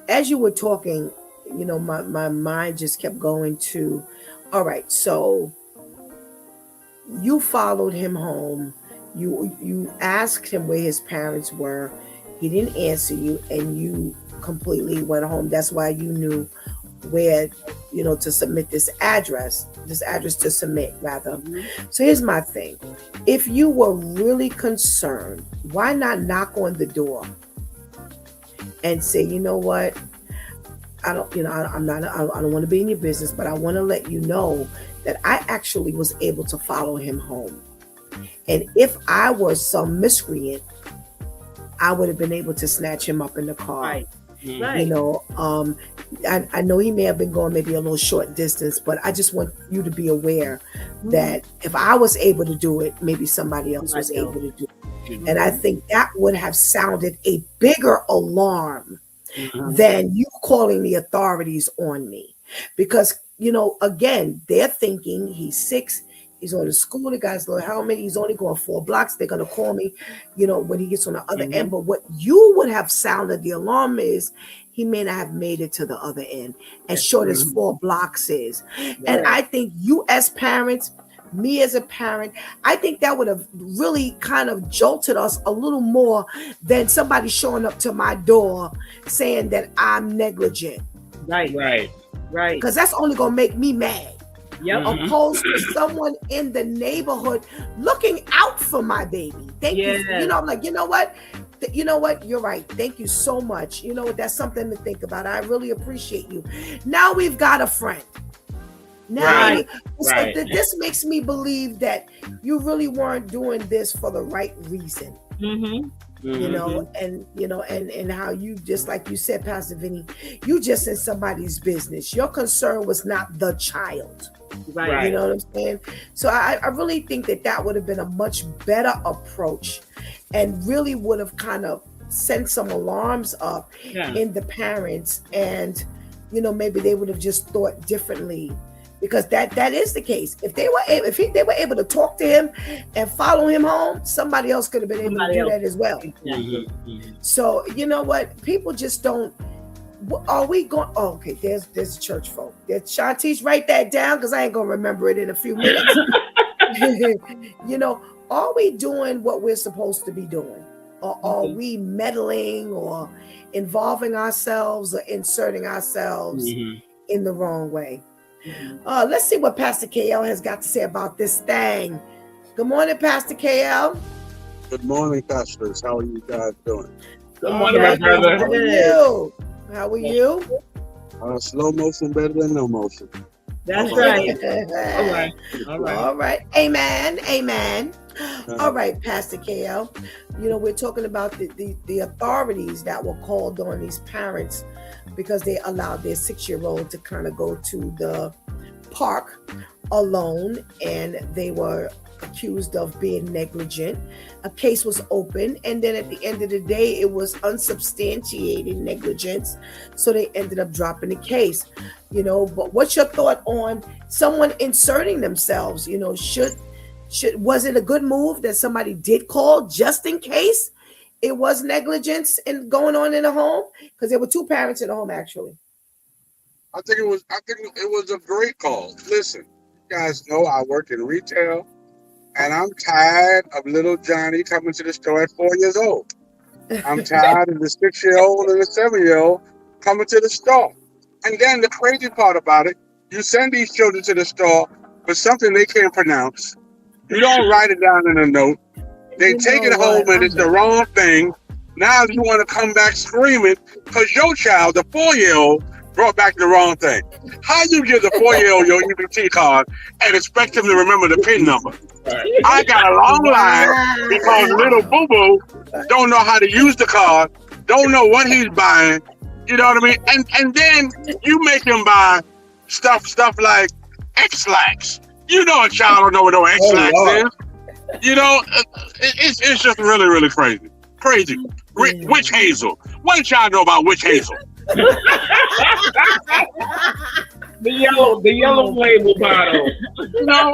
As you were talking, my mind just kept going to, all right, so you followed him home. You asked him where his parents were. He didn't answer you, and you completely went home. That's why you knew where, to submit this address to submit, rather. So here's my thing. If you were really concerned, why not knock on the door and say, you know what? I don't want to be in your business, but I want to let you know that I actually was able to follow him home. And if I was some miscreant, I would have been able to snatch him up in the car. Right. I know he may have been going maybe a little short distance, but I just want you to be aware that if I was able to do it, maybe somebody else was able to do it. And I think that would have sounded a bigger alarm than you calling the authorities on me. Because, again, they're thinking he's 6, he's on the school, the guy's little helmet, he's only going 4 blocks, they're going to call me, when he gets on the other end. But what you would have sounded the alarm is he may not have made it to the other end, as short as 4 blocks is. And I think you as parents, me as a parent, I think that would have really kind of jolted us a little more than somebody showing up to my door saying that I'm negligent. Right. Because that's only going to make me mad. Opposed to someone in the neighborhood looking out for my baby. Thank you. I'm like, you know what? You're right. Thank you so much. That's something to think about. I really appreciate you. Now we've got a friend. Now, Right. so Right. this makes me believe that you really weren't doing this for the right reason. Mm-hmm. You know, and how you, just like you said, Pastor Vinny, you just in somebody's business. Your concern was not the child. Right. You know what I'm saying? So I really think that would have been a much better approach, and really would have kind of sent some alarms up in the parents, and maybe they would have just thought differently, because that is the case. If they were able to talk to him and follow him home, somebody else could have been able to do that as well. So you know what? People just don't. Are we going? Oh, okay, there's church folk. Shantice, write that down, because I ain't gonna remember it in a few minutes. Are we doing what we're supposed to be doing? Or are we meddling or involving ourselves or inserting ourselves in the wrong way? Let's see what Pastor KL has got to say about this thing. Good morning, Pastor KL. Good morning, pastors. How are you guys doing? Good morning, my brother. How are you? How are you? Slow motion better than no motion. That's right. All right. Amen. All right, Pastor KL. We're talking about the authorities that were called on these parents because they allowed their 6-year-old to kind of go to the park alone, and they were accused of being negligent. A case was open, and then at the end of the day, it was unsubstantiated negligence, so they ended up dropping the case. But what's your thought on someone inserting themselves? Was it a good move that somebody did call just in case it was negligence and going on in the home? Because there were 2 parents in the home, actually. I think it was a great call. Listen, you guys know I work in retail, and I'm tired of little Johnny coming to the store at 4 years old. I'm tired of the 6-year-old and the 7-year-old coming to the store. And then the crazy part about it, you send these children to the store for something they can't pronounce. You don't write it down in a note. They take it home and it's the wrong thing. Now you want to come back screaming because your child, the 4-year-old, brought back the wrong thing. How you give the 4-year-old your EBT card and expect him to remember the PIN number? I got a long line because little boo-boo don't know how to use the card, don't know what he's buying. You know what I mean? And then you make him buy stuff like X-Lax. You know a child don't know what no X-Lax is. It's just really, really crazy. Crazy. Witch hazel. What did y'all know about witch hazel? The yellow label bottle. Yeah.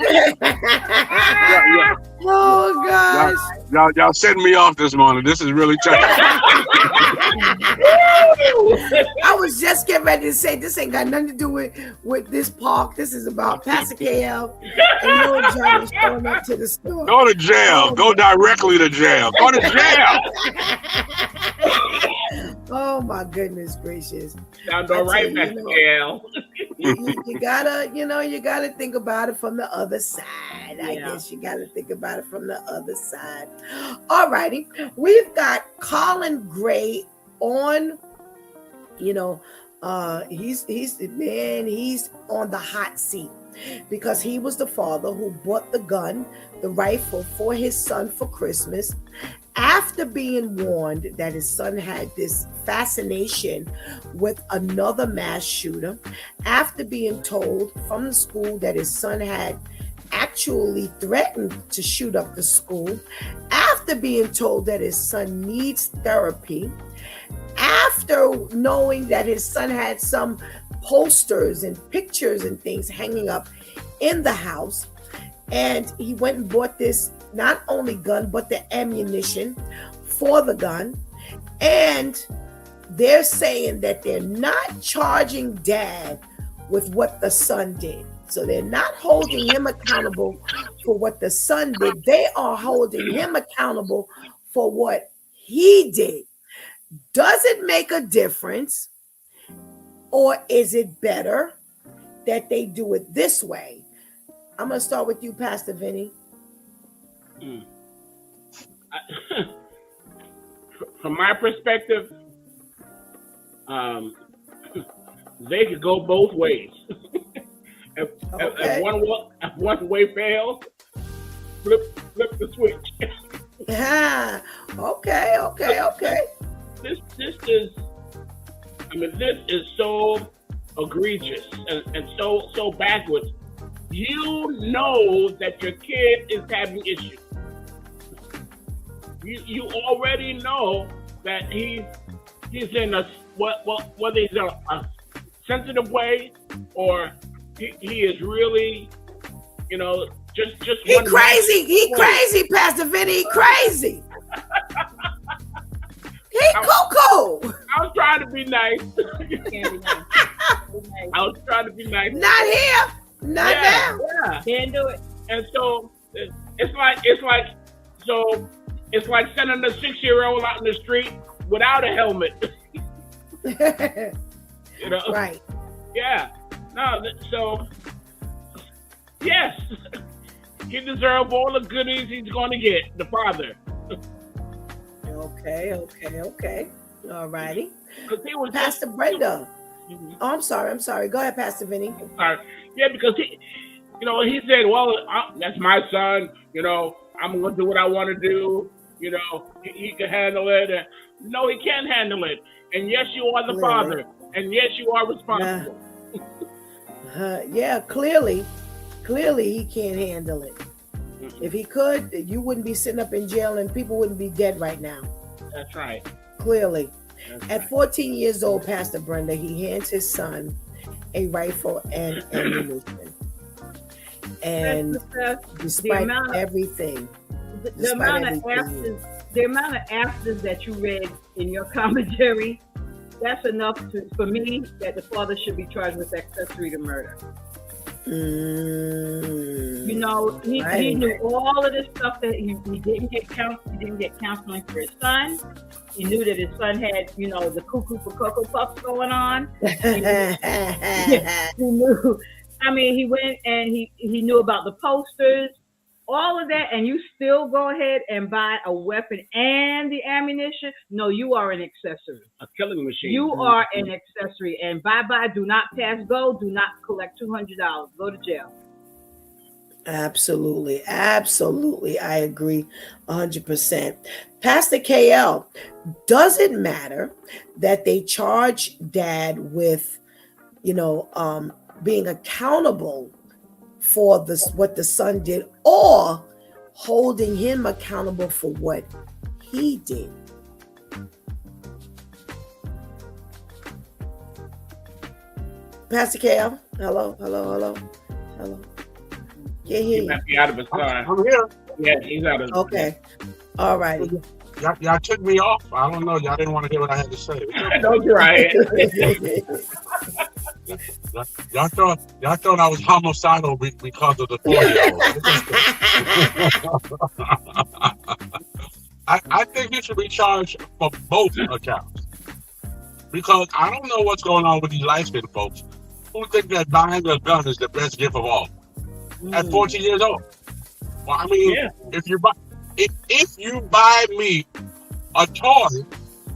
Oh gosh. Y'all setting me off this morning. This is really tough. I was just getting ready to say this ain't got nothing to do with this park. This is about Pastor KL and little Johnny showing up to the store. Go to jail. Go directly to jail. Go to jail. Oh my goodness gracious. Sound all right, Pastor KL. You gotta think about it from the other side. I guess you gotta think about it from the other side. All righty. We've got Colin Gray on. He's on the hot seat because he was the father who bought the gun, the rifle, for his son for Christmas, after being warned that his son had this fascination with another mass shooter, after being told from the school that his son had actually threatened to shoot up the school, after being told that his son needs therapy, after knowing that his son had some posters and pictures and things hanging up in the house, and he went and bought this not only gun but the ammunition for the gun. And they're saying that they're not charging dad with what the son did. So they're not holding him accountable for what the son did. They are holding him accountable for what he did. Does it make a difference, or is it better that they do it this way? I'm going to start with you, Pastor Vinny. From my perspective, they could go both ways. If, Okay. if one way fails, flip the switch. Okay. This is, I mean, this is so egregious and so backwards. You know that your kid is having issues. You already know that he's in a whether he's in a sensitive way or he is really, you know, just He crazy. He crazy, Pastor Vinny. He crazy. He cuckoo. I was trying to be nice. I was trying to be nice. Not here. Not now. Yeah. Can't do it. And so it's like sending a 6-year-old out in the street without a helmet. You know? Right. Yeah. No. So yes, he deserves all the goodies he's going to get. The father. Okay. All righty. Pastor just, Brenda. Mhm. Oh, I'm sorry. Go ahead, Pastor Vinny. Sorry. Yeah, because he said, well, that's my son. You know, I'm going to do what I want to do. You know, he can handle it. No, he can't handle it. And yes, you are the father. And yes, you are responsible. Yeah, clearly he can't handle it. Mm-hmm. If he could, you wouldn't be sitting up in jail and people wouldn't be dead right now. That's right. Clearly. That's At right. 14 years old, Pastor Brenda, he hands his son a rifle and ammunition. And despite everything, the amount of afters that you read in your commentary, that's enough for me that the father should be charged with accessory to murder. You know, he knew all of this stuff that he didn't get counseling for his son. He knew that his son had, you know, the cuckoo for Cocoa Puffs going on. He knew. I mean, he went and he knew about the posters, all of that, and you still go ahead and buy a weapon and the ammunition. No, you are an accessory. A killing machine. You are an accessory. And bye-bye, do not pass go, do not collect $200. Go to jail. Absolutely. I agree 100%. Pastor KL, does it matter that they charge dad with, you know, being accountable for what the son did, or holding him accountable for what he did? Pastor KL, hello. Can't hear you. He's out of his car. I'm here. Yeah, he's out of his car. Okay. All righty. Y'all took me off. I don't know. Y'all didn't want to hear what I had to say. Don't try it. Y'all thought I was homicidal because of the 4-year-old. I think he should be charged for both accounts, because I don't know what's going on with these light-skinned folks who think that buying a gun is the best gift of all. At 14 years old. Well, I mean, if you buy me a toy,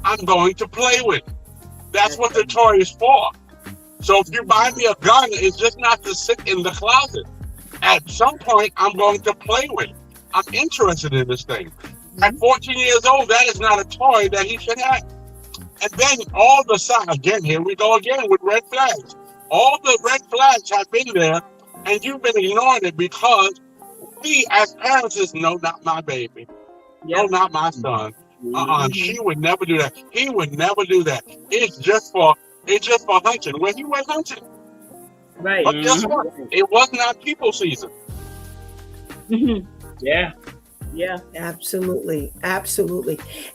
I'm going to play with it. That's what the toy is for. So if you buy me a gun, it's just not to sit in the closet. At some point, I'm going to play with it. I'm interested in this thing. At 14 years old, that is not a toy that he should have. And then all the signs, again, here we go again with red flags. All the red flags have been there, and you've been ignoring it because we as parents is, no, not my baby. No, not my son. She would never do that. He would never do that. It's just for hunting. When he went hunting. Right. But guess what? It was not people season. Yeah. Absolutely. And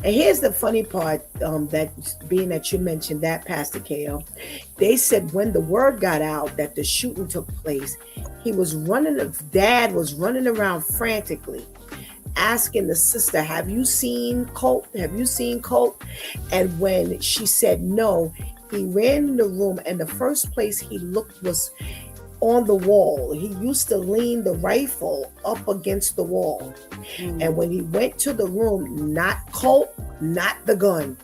here's the funny part, that being that you mentioned that, Pastor KL, they said when the word got out that the shooting took place, dad was running around frantically asking the sister, have you seen Colt? And when she said no, he ran in the room, and the first place he looked was on the wall. He used to lean the rifle up against the wall. And when he went to the room, not Colt, not the gun,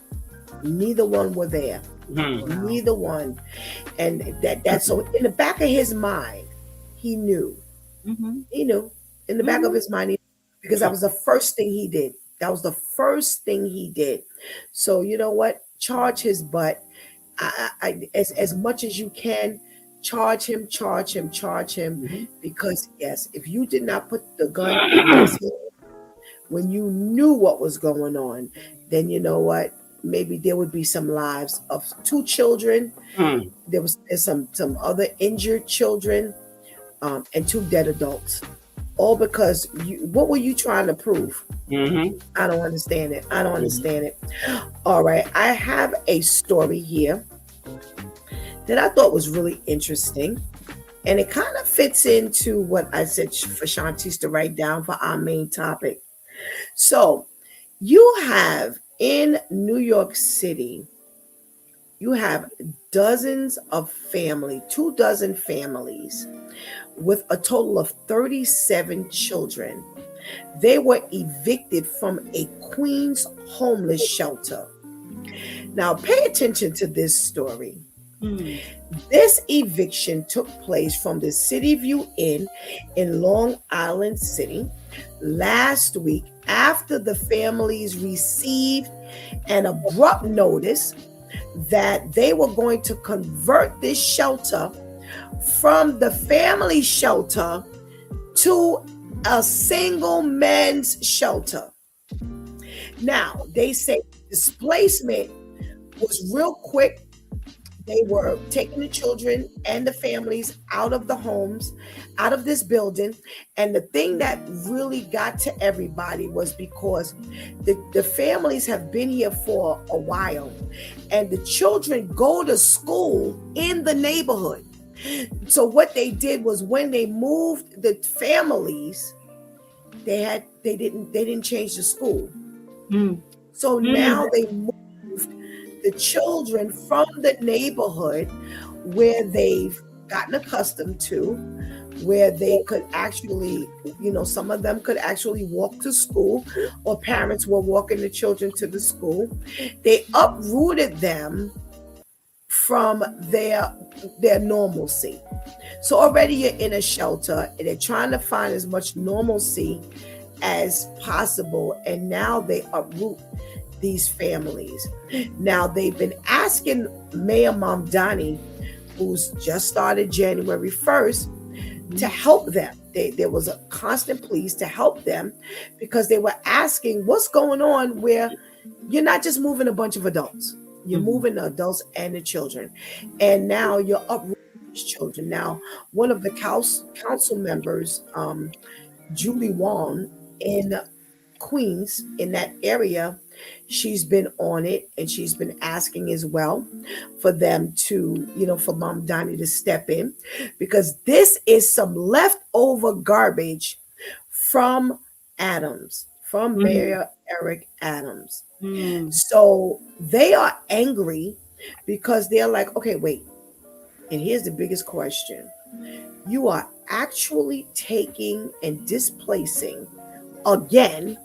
neither one were there. Neither one. And that's so in the back of his mind, he knew. Mm-hmm. He knew in the back of his mind, because that was the first thing he did. That was the first thing he did. So you know what? Charge his butt. As much as you can, charge him, charge him, charge him. Mhm. Because yes, if you did not put the gun in his hand when you knew what was going on, then you know what? Maybe there would be some lives of 2 children. Mm. There's some other injured children, and 2 dead adults. All because what were you trying to prove? Mm-hmm. I don't understand it. I don't understand it. All right. I have a story here that I thought was really interesting. And it kind of fits into what I said for Shantice to write down for our main topic. So you have in New York City, you have dozens of 24 families with a total of 37 children. They were evicted from a Queens homeless shelter. Now, pay attention to this story. This eviction took place from the City View Inn in Long Island City last week after the families received an abrupt notice that they were going to convert this shelter from the family shelter to a single men's shelter. Now, they say displacement was real quick. They were taking the children and the families out of the homes, out of this building. And the thing that really got to everybody was because the families have been here for a while, and the children go to school in the neighborhood. So what they did was when they moved the families, they didn't change the school. So now they moved the children from the neighborhood where they've gotten accustomed to, where they could actually, some of them could actually walk to school, or parents were walking the children to the school. They uprooted them from their normalcy. So already you're in a shelter and they're trying to find as much normalcy as possible, and now they uproot these families. Now they've been asking Mayor Mamdani, who's just started January 1st, to help them. There was a constant plea to help them, because they were asking what's going on, where you're not just moving a bunch of adults, you're moving the adults and the children, and now you're uprooting these children. Now, one of the council members, Julie Wong in Queens, in that area, she's been on it, and she's been asking as well for them to, for Mamdani to step in, because this is some leftover garbage from Mayor Eric Adams. So they are angry because they're like, okay, wait. And here's the biggest question. You are actually taking and displacing again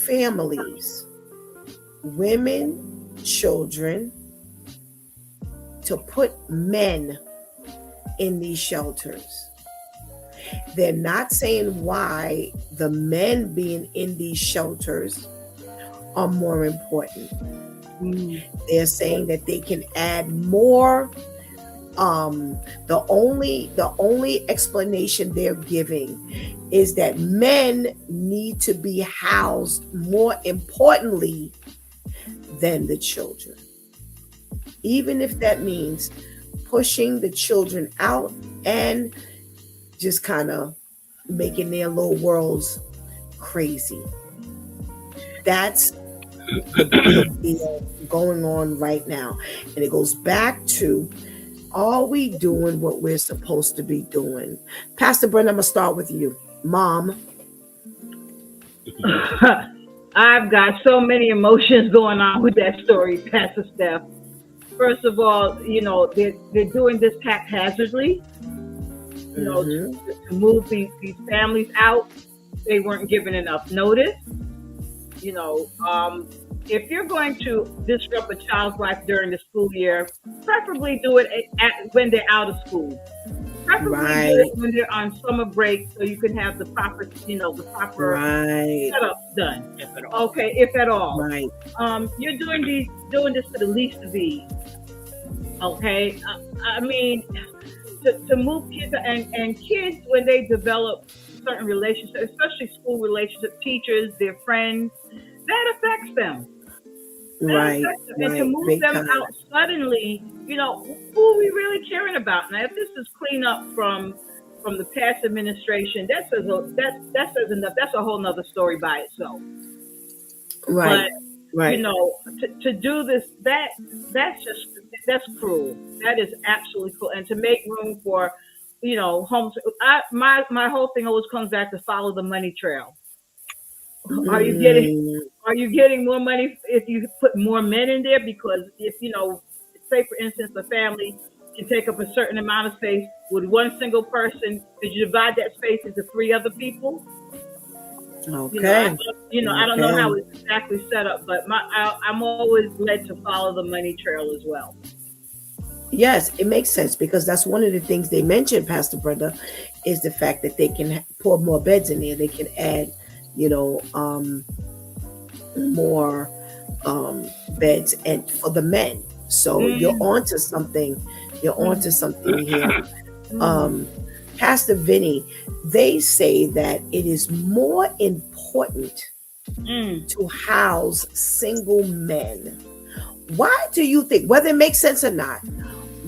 families, women, children, to put men in these shelters. They're not saying why the men being in these shelters are more important. They're saying that they can add more. The only explanation they're giving is that men need to be housed more importantly than the children, even if that means pushing the children out and just kind of making their little worlds crazy. That's the deal going on right now. And it goes back to, are we doing what we're supposed to be doing? Pastor Brenda, I'm going to start with you. Mom. I've got so many emotions going on with that story, Pastor Steph. First of all, they're doing this haphazardly, to move these families out. They weren't given enough notice. If you're going to disrupt a child's life during the school year, preferably do it when they're out of school. Preferably Right. do it when they're on summer break, so you can have the proper, the proper Right. setup done. If at all. Okay, if at all. Right. You're doing this for the least of these. Okay, I mean, to move kids and kids when they develop certain relationships, especially school relationships, teachers, their friends, that affects them. Right. And to move Big them time. out suddenly, who are we really caring about? Now, if this is cleanup from the past administration, that says enough. That's a whole nother story by itself. Right. But Right. to do this, that's cruel. That is absolutely cruel. And to make room for, homes. My whole thing always comes back to follow the money trail. Are you getting more money if you put more men in there? Because if say for instance, a family can take up a certain amount of space with one single person, did you divide that space into 3 other people? Okay. I don't know how it's exactly set up, but I'm always led to follow the money trail as well. Yes, it makes sense because that's one of the things they mentioned, Pastor Brenda, is the fact that they can pour more beds in there. They can add, more beds and for the men. So you're onto something. You're onto something here. Pastor Vinny, they say that it is more important to house single men. Why do you think, whether it makes sense or not,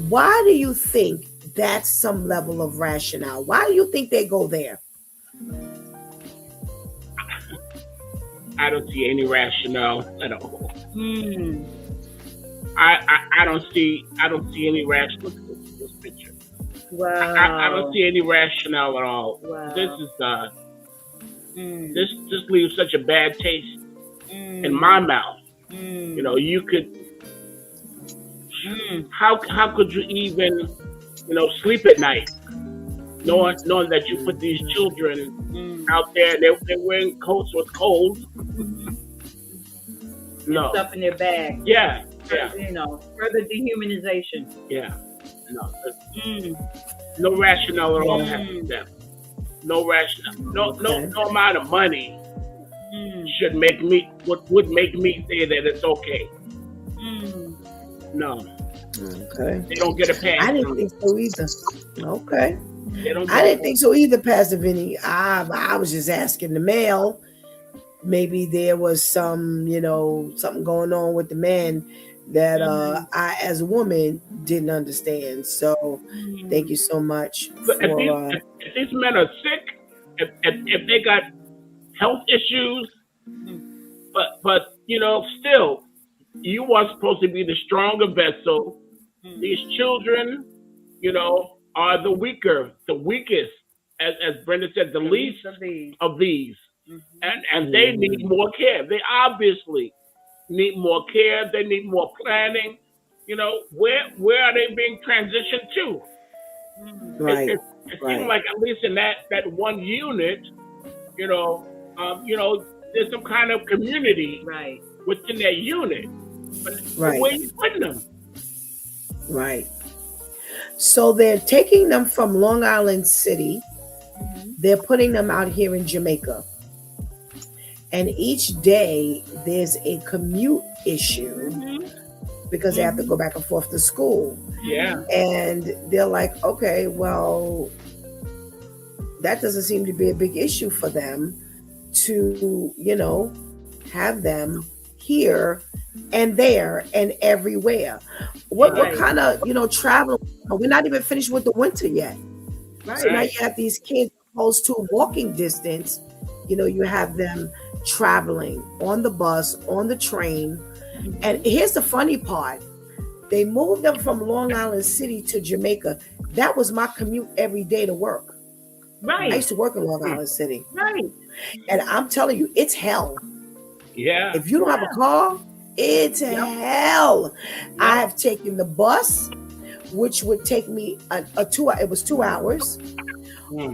why do you think that's some level of rationale? Why do you think they go there? I don't see any rationale at all. I don't see any rationale. Look at this picture. Wow. I don't see any rationale at all. Wow. This is this leaves such a bad taste in my mouth. You could how could you even sleep at night knowing that you put these children out there and they're wearing coats with cold. No. Stuff in their bag. Yeah. Further dehumanization. Yeah. No. No rationale at all happening there. No rationale. No amount of money would make me say that it's okay. No. Okay. They don't get a pass. I didn't think so either. Okay. I didn't think so either, Pastor Vinny. I was just asking the male. Maybe there was some, something going on with the man that I, as a woman, didn't understand. So, thank you so much. If these men are sick, if they got health issues, but still, you are supposed to be the stronger vessel. These children, are the weakest, as Brenda said, the least of these. And they need more care. They obviously need more care. They need more planning. Where are they being transitioned to? Right. It seems like at least in that one unit, there's some kind of community within that unit. But where are you putting them? Right. So they're taking them from Long Island City. They're putting them out here in Jamaica. And each day there's a commute issue because they have to go back and forth to school. Yeah. And they're like, okay, well, that doesn't seem to be a big issue for them to, have them here and there and everywhere. What kind of, travel? We're not even finished with the winter yet. Right. So now you have these kids opposed to walking distance. You have them traveling on the bus, on the train. And here's the funny part. They moved them from Long Island City to Jamaica. That was my commute every day to work. Right. I used to work in Long Island City. Right. And I'm telling you, it's hell. Yeah. If you don't have a car, it's hell. I have taken the bus, which would take me it was 2 hours,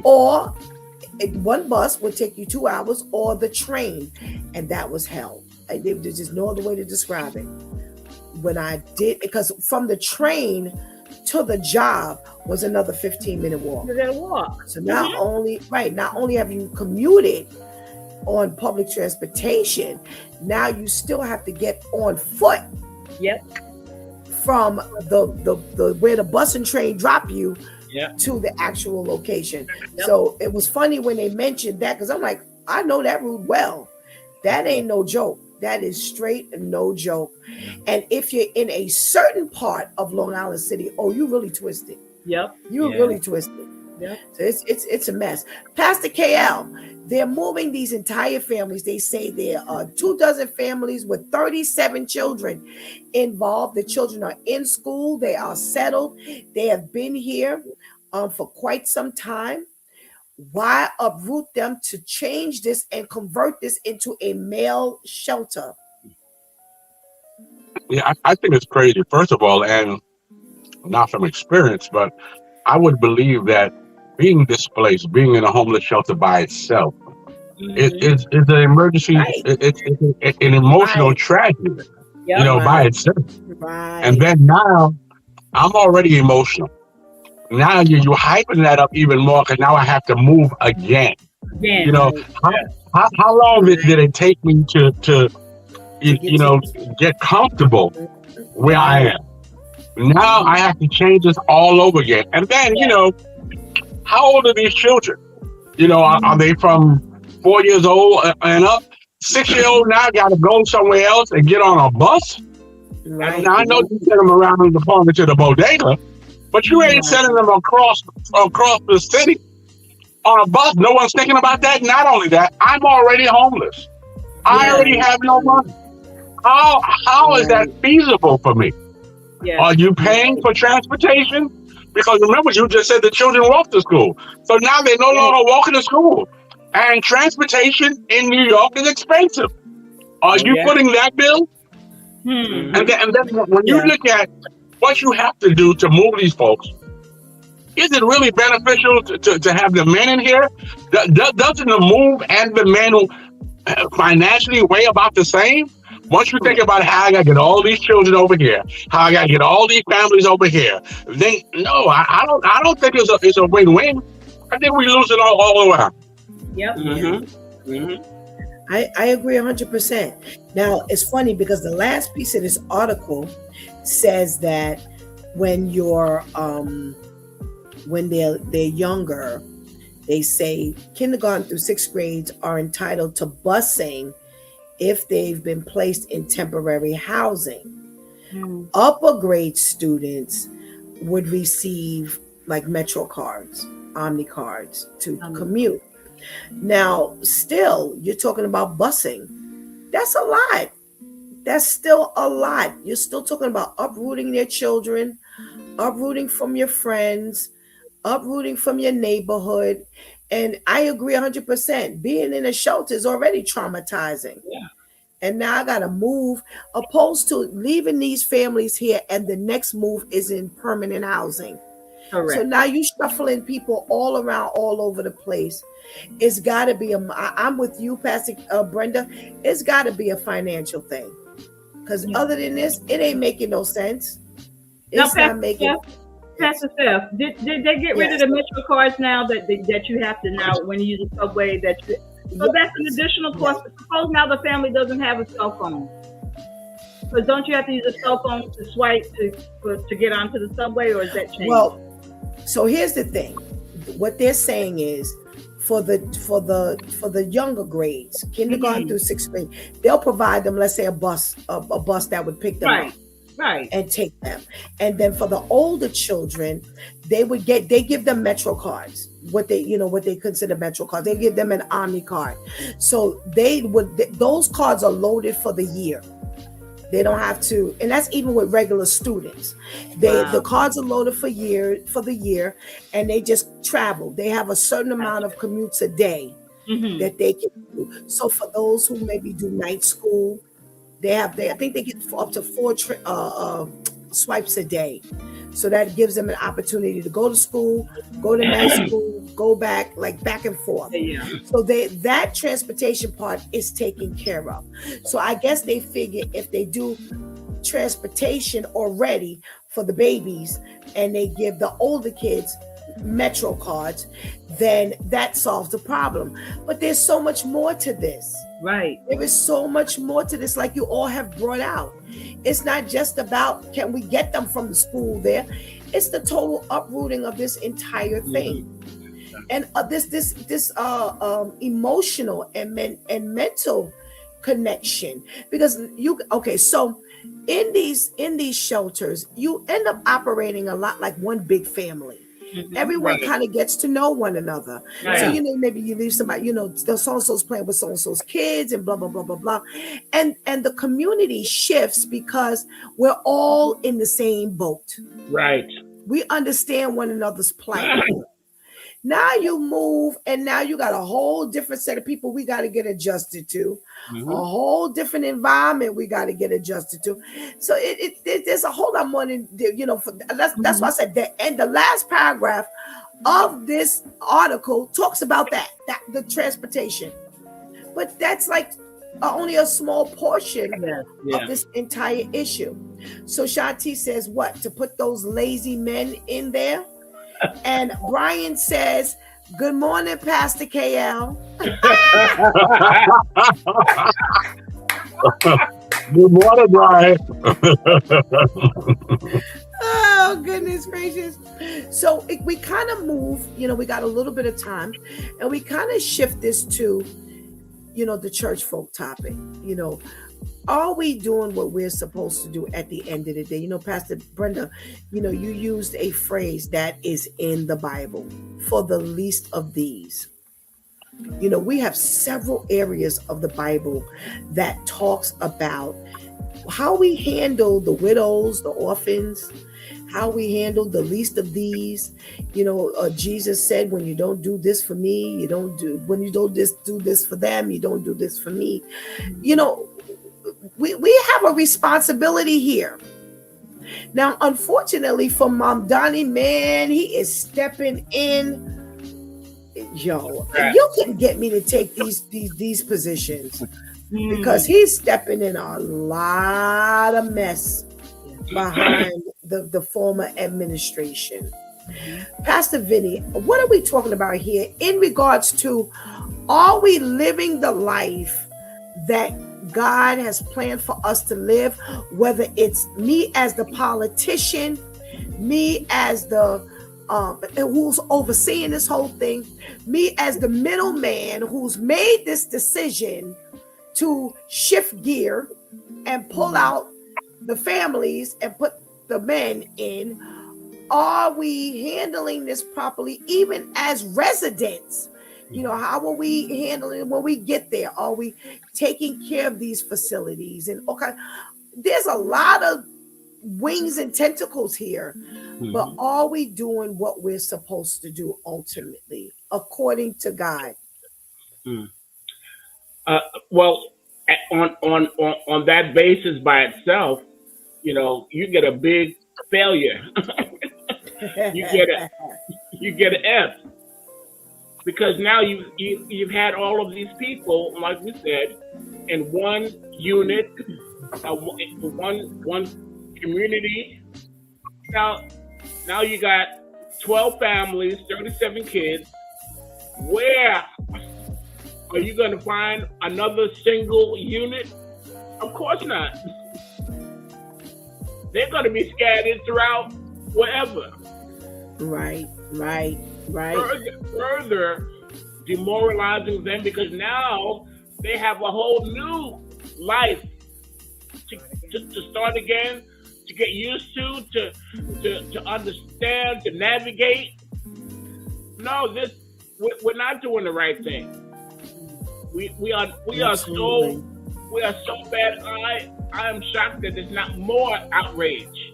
or one bus would take you 2 hours, or the train, and that was hell. There's just no other way to describe it. When I did, because from the train to the job was another 15-minute walk. You gotta walk. So not only have you commuted on public transportation, now you still have to get on foot. Yep. From the where the bus and train drop you to the actual location. Yep. So it was funny when they mentioned that, because I'm like, I know that route well. That ain't no joke. That is straight and no joke. And if you're in a certain part of Long Island City, oh, you really twisted. Yep. You're really twisted. Yep. So it's a mess. Pastor KL, they're moving these entire families. They say there are 24 families with 37 children involved. The children are in school. They are settled. They have been here for quite some time. Why uproot them to change this and convert this into a male shelter? Yeah, I think it's crazy, first of all, and not from experience, but I would believe that being displaced, being in a homeless shelter by itself, it's an emergency, it's an emotional tragedy, by itself. Right. And then now, I'm already emotional. Now you're hyping that up even more, because now I have to move again. How long did it take me to get comfortable where I am? Now I have to change this all over again. And then, how old are these children? Are they from 4 years old and up? 6-year-old now got to go somewhere else and get on a bus? Right. And I know you send them around the department to the bodega, but you ain't sending them across the city on a bus. No one's thinking about that. Not only that, I'm already homeless. I already have no money. How is that feasible for me? Yeah. Are you paying for transportation? Because remember, you just said the children walk to school. So now they're no longer walking to school. And transportation in New York is expensive. Are you putting that bill? And then when you look at what you have to do to move these folks, is it really beneficial to have the men in here? Doesn't the move and the men financially weigh about the same? Once you think about how I got to get all these children over here, how I got to get all these families over here, then no, I don't think it's a win-win. I think we lose it all around. Yep. I agree 100%. Now, it's funny because the last piece of this article says that when they're younger, they say kindergarten through 6th grades are entitled to busing if they've been placed in temporary housing. Upper grade students would receive like Metro cards, Omni cards to commute. Now, still, you're talking about busing. That's a lot. That's still a lot. You're still talking about uprooting their children, uprooting from your friends, uprooting from your neighborhood. And I agree 100%. Being in a shelter is already traumatizing. Yeah. And now I got to move, opposed to leaving these families here and the next move is in permanent housing. Correct. So now you're shuffling people all around, all over the place. It's got to be I'm with you, Pastor Brenda. It's got to be a financial thing. Because other than this, it ain't making no sense. It's now, not making Pastor Steph, did they get rid of the Metro cards now that you have to now when you use the subway so that's an additional cost. Suppose now the family doesn't have a cell phone. Because don't you have to use a cell phone to swipe to get onto the subway, or is that changed? Well, so here's the thing. What they're saying is for the younger grades, kindergarten through 6th grade, they'll provide them, let's say, a bus that would pick them up. Right. And take them. And then for the older children, they give them Metro cards. What they consider Metro cards. They give them an Omni card. So those cards are loaded for the year. They don't have to, and that's even with regular students. The cards are loaded for the year, and they just travel. They have a certain amount of commutes a day that they can do. So for those who maybe do night school, I think they get up to 4 swipes a day. So that gives them an opportunity to go to school, go to night school, go back, like back and forth. Yeah. So that transportation part is taken care of. So I guess they figure if they do transportation already for the babies, and they give the older kids Metro cards, then that solves the problem. But there's so much more to this. Right. There is so much more to this, like you all have brought out. It's not just about can we get them from the school there. It's the total uprooting of this entire thing. And this emotional and mental connection, because so in these shelters you end up operating a lot like one big family. Everyone kind of gets to know one another. So maybe you leave somebody, the so-and-so's playing with so-and-so's kids and blah blah blah blah blah, and the community shifts because we're all in the same boat. Right. We understand one another's plight. Now you move, and now you got a whole different set of people we got to get adjusted to, a whole different environment we got to get adjusted to. So there's a whole lot more than, that's why I said the last paragraph of this article talks about that the transportation, but that's like only a small portion of this entire issue. So Shanti says what? To put those lazy men in there. And Brian says, "Good morning, Pastor KL." Good morning, Brian. Oh, goodness gracious. So we kind of move, we got a little bit of time, and we kind of shift this to, the church folk topic. Are we doing what we're supposed to do at the end of the day? Pastor Brenda, you used a phrase that is in the Bible, for the least of these. We have several areas of the Bible that talks about how we handle the widows, the orphans, how we handle the least of these. Jesus said, when you don't do this for me, when you don't do this for them, you don't do this for me. We have a responsibility here. Now, unfortunately for Mom Donnie, man, he is stepping in. You couldn't get me to take these positions because he's stepping in a lot of mess behind the former administration. Pastor Vinny, what are we talking about here in regards to, are we living the life that God has planned for us to live, whether it's me as the politician, me as the who's overseeing this whole thing, me as the middleman who's made this decision to shift gear and pull out the families and put the men in. Are we handling this properly, even as residents? How are we handling it when we get there? Are we taking care of these facilities? And there's a lot of wings and tentacles here, but are we doing what we're supposed to do ultimately, according to God? Well, on that basis by itself, you get a big failure. you get an F. Because now you've had all of these people, like we said, in one unit, one community. Now you got 12 families, 37 kids. Where are you going to find another single unit? Of course not. They're going to be scattered throughout wherever. Right. Further demoralizing them, because now they have a whole new life to start again, to get used to understand, to navigate. No, we're not doing the right thing. We are so bad. I am shocked that there's not more outrage.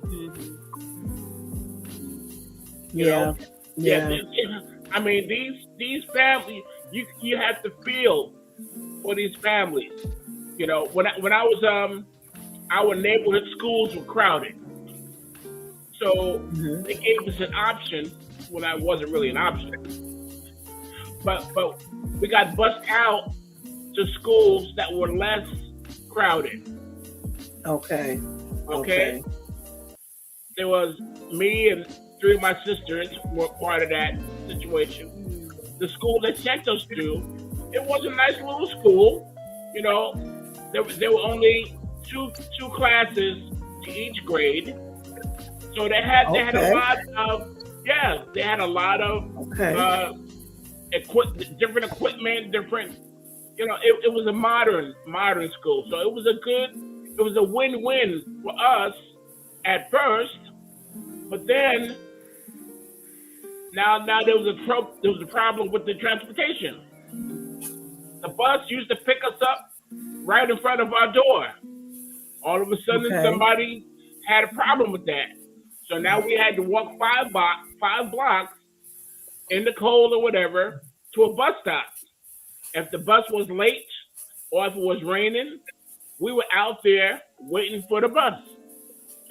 Yeah. I mean, these families, you have to feel for these families. When I was our neighborhood schools were crowded, so they gave us an option when that wasn't really an option. But we got bused out to schools that were less crowded. Okay. Okay. There was me and 3 of my sisters were part of that situation. The school they sent us to, it was a nice little school. You know, there were only two classes to each grade, so they had a lot of different equipment, different. You know, it was a modern school, so it was a win-win for us at first, but then now there was a problem with the transportation. The bus used to pick us up right in front of our door. All of a sudden, somebody had a problem with that, so now we had to walk 5 blocks in the cold or whatever to a bus stop. If the bus was late or if it was raining, we were out there waiting for the bus.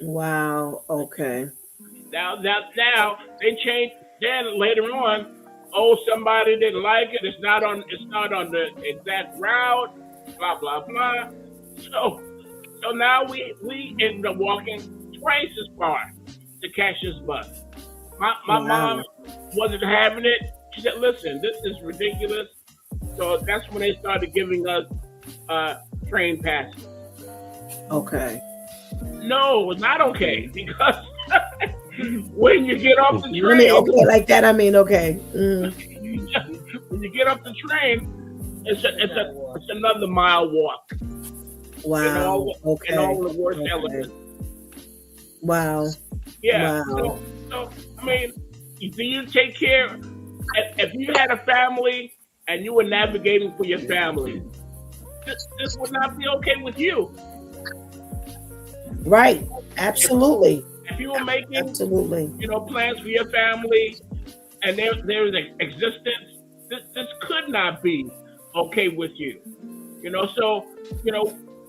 Wow. Okay. Now they changed. Then later on, somebody didn't like it. It's not on the exact route. Blah blah blah. So now we ended up walking twice as far to catch this bus. My mom wasn't having it. She said, "Listen, this is ridiculous." So that's when they started giving us train passes. Okay. No, it's not okay, because when you get off the train, I mean, okay, like that. I mean, okay. When you get off the train, it's another mile walk. Wow. And all the worst elements. Wow. Yeah. Wow. So I mean, do you take care? If you had a family and you were navigating for your family, this would not be okay with you. Right. Absolutely. If you were making, absolutely, plans for your family, and there is an existence, this could not be okay with you. So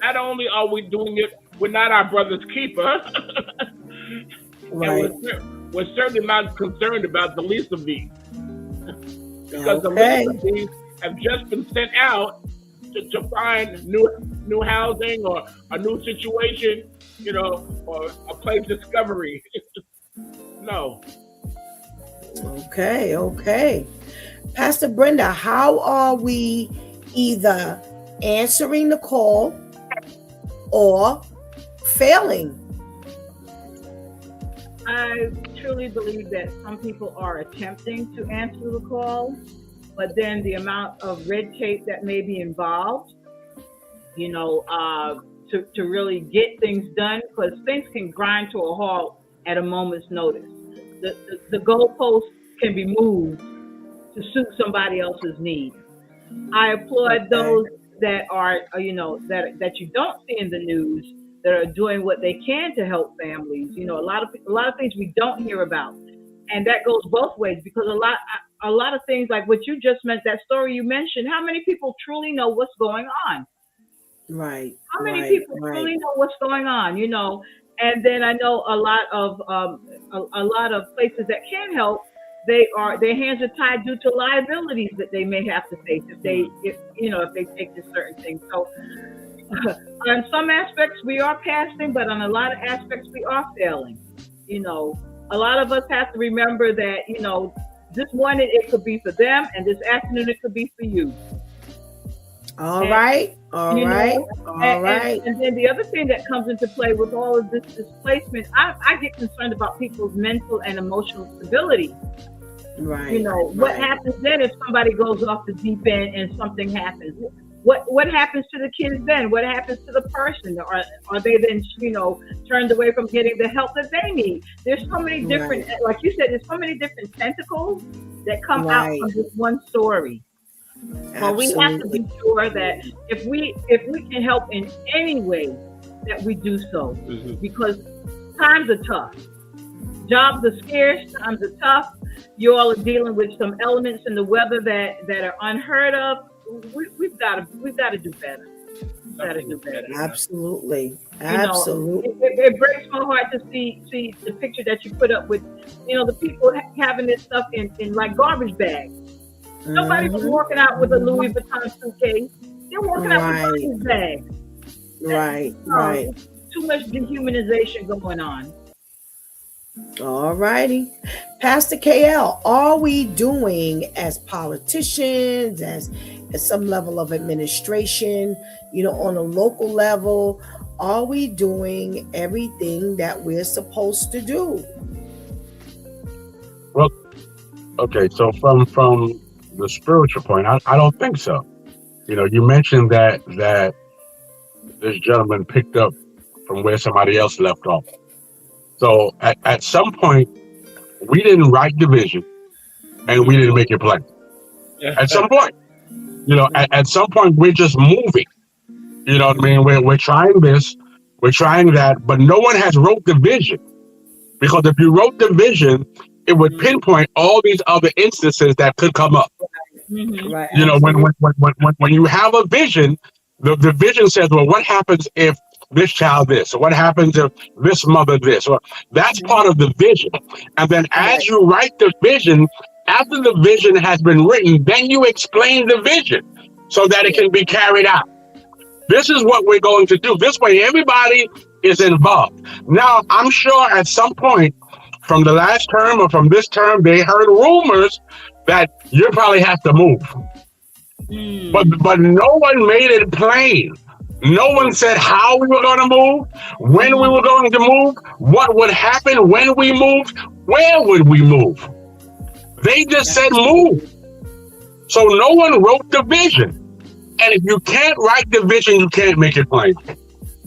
not only are we doing it, we're not our brother's keeper. Right. And we're certainly not concerned about the least of these, because the least of these have just been sent out to find new housing or a new situation, or a place discovery. No. Okay. Pastor Brenda, how are we either answering the call or failing? I truly believe that some people are attempting to answer the call, but then the amount of red tape that may be involved, to really get things done, because things can grind to a halt at a moment's notice. The goalpost can be moved to suit somebody else's needs. I applaud those that are, that you don't see in the news, that are doing what they can to help families. A lot of things we don't hear about, and that goes both ways, because a lot of things like what you just meant, that story you mentioned, how many people truly know what's going on? Right. How many people truly know what's going on? And then I know a lot of places that can help, their hands are tied due to liabilities that they may have to face if they take to certain things. So on some aspects we are passing, but on a lot of aspects we are failing. A lot of us have to remember that, this morning it could be for them, and this afternoon it could be for you. All right. And then the other thing that comes into play with all of this displacement, I get concerned about people's mental and emotional stability. Right. What happens then if somebody goes off the deep end and something happens? What happens to the kids then? What happens to the person? Are they then, turned away from getting the help that they need? There's so many different, like you said, there's so many different tentacles that come out from this one story. Well, we have to be sure that if we can help in any way, that we do so, because times are tough. Jobs are scarce. Times are tough. You all are dealing with some elements in the weather that are unheard of. We've got to do better. Absolutely. It breaks my heart to see the picture that you put up with, the people having this stuff in like garbage bags. Nobody was walking out with a Louis Vuitton suitcase. They're walking out with garbage bags. Right. too much dehumanization going on. All righty. Pastor KL, are we doing as politicians, as some level of administration, on a local level, are we doing everything that we're supposed to do? Well, okay, so from the spiritual point, I don't think so. You mentioned that this gentleman picked up from where somebody else left off. So at some point, we didn't write the vision and we didn't make it plain. At some point, at some point, we're just moving. You know what I mean? We're trying this, we're trying that, but no one has wrote the vision. Because if you wrote the vision, it would pinpoint all these other instances that could come up. Mm-hmm. Right. When you have a vision, the vision says, well, what happens if this child this, or what happens if this mother this, or that's part of the vision. And then as you write the vision, after the vision has been written, then you explain the vision so that it can be carried out. This is what we're going to do. This way, everybody is involved. Now, I'm sure at some point from the last term or from this term, they heard rumors that you probably have to move. But no one made it plain. No one said how we were going to move, when we were going to move, what would happen when we moved, where would we move. They just said move. So no one wrote the vision. And if you can't write the vision, you can't make it plain.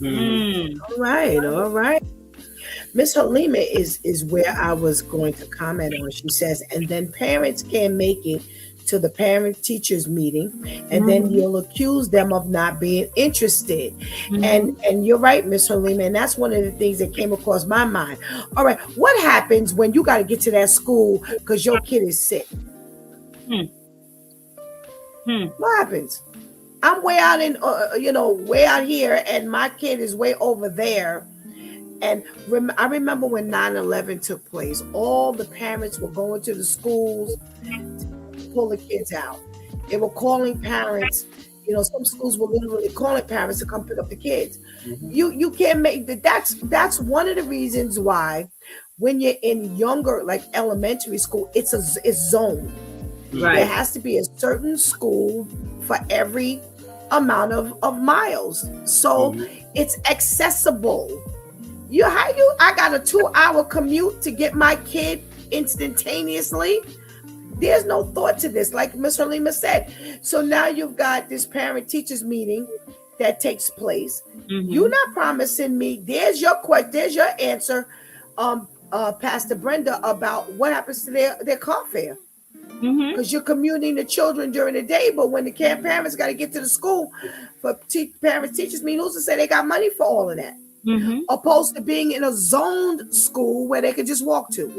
All right. Miss Halima is where I was going to comment on. She says, and then parents can't make it to the parent-teachers meeting, and then you'll accuse them of not being interested. And you're right, Miss Halima, and that's one of the things that came across my mind. All right, what happens when you got to get to that school because your kid is sick? What happens? I'm way out in, way out here, and my kid is way over there. And I remember when 9/11 took place, all the parents were going to the schools to pull the kids out. They were calling parents. Some schools were literally calling parents to come pick up the kids. You can't make that. That's one of the reasons why when you're in younger, like elementary school, it's zoned. Right. There has to be a certain school for every amount of miles, so it's accessible. I got a 2-hour commute to get my kid instantaneously. There's no thought to this, like Ms. Halima said. So now you've got this parent-teachers meeting that takes place. You're not promising me. There's your question. There's your answer, Pastor Brenda, about what happens to their car fare. Because you're commuting the children during the day, but when the parents got to get to the school for parent-teachers meeting, who's to say they got money for all of that? Opposed to being in a zoned school where they could just walk to.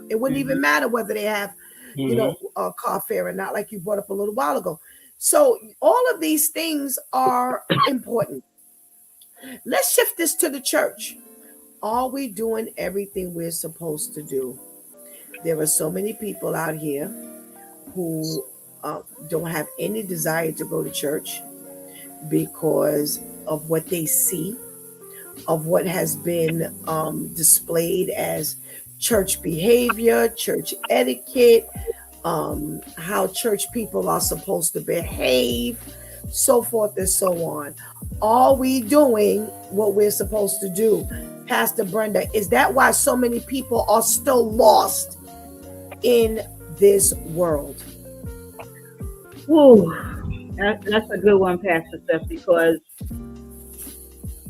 It wouldn't even matter whether they have, a car fare or not, like you brought up a little while ago. So all of these things are important. Let's shift this to the church. Are we doing everything we're supposed to do? There are so many people out here who don't have any desire to go to church because of what they see, of what has been displayed as church behavior, church etiquette, how church people are supposed to behave, so forth and so on. Are we doing what we're supposed to do? Pastor Brenda, is that why so many people are still lost in this world? Ooh, that's a good one, Pastor Steph, because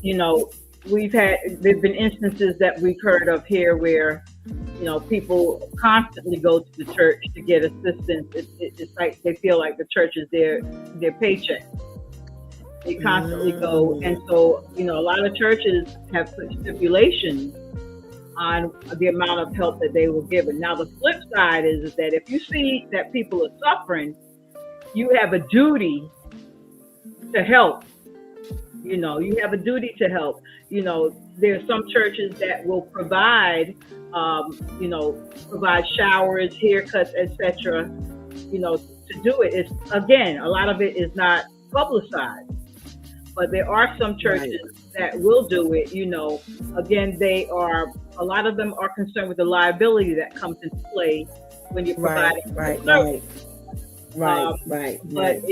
there've been instances that we've heard of here where people constantly go to the church to get assistance. It's like they feel like the church is their paycheck. They constantly go, and so a lot of churches have put stipulations on the amount of help that they were given. Now the flip side is that if you see that people are suffering, you have a duty to help. You have a duty to help. There are some churches that will provide showers, haircuts, etc. To do it. It's, again, a lot of it is not publicized. But there are some churches that will do it. Again, a lot of them are concerned with the liability that comes into play when you're providing Right. But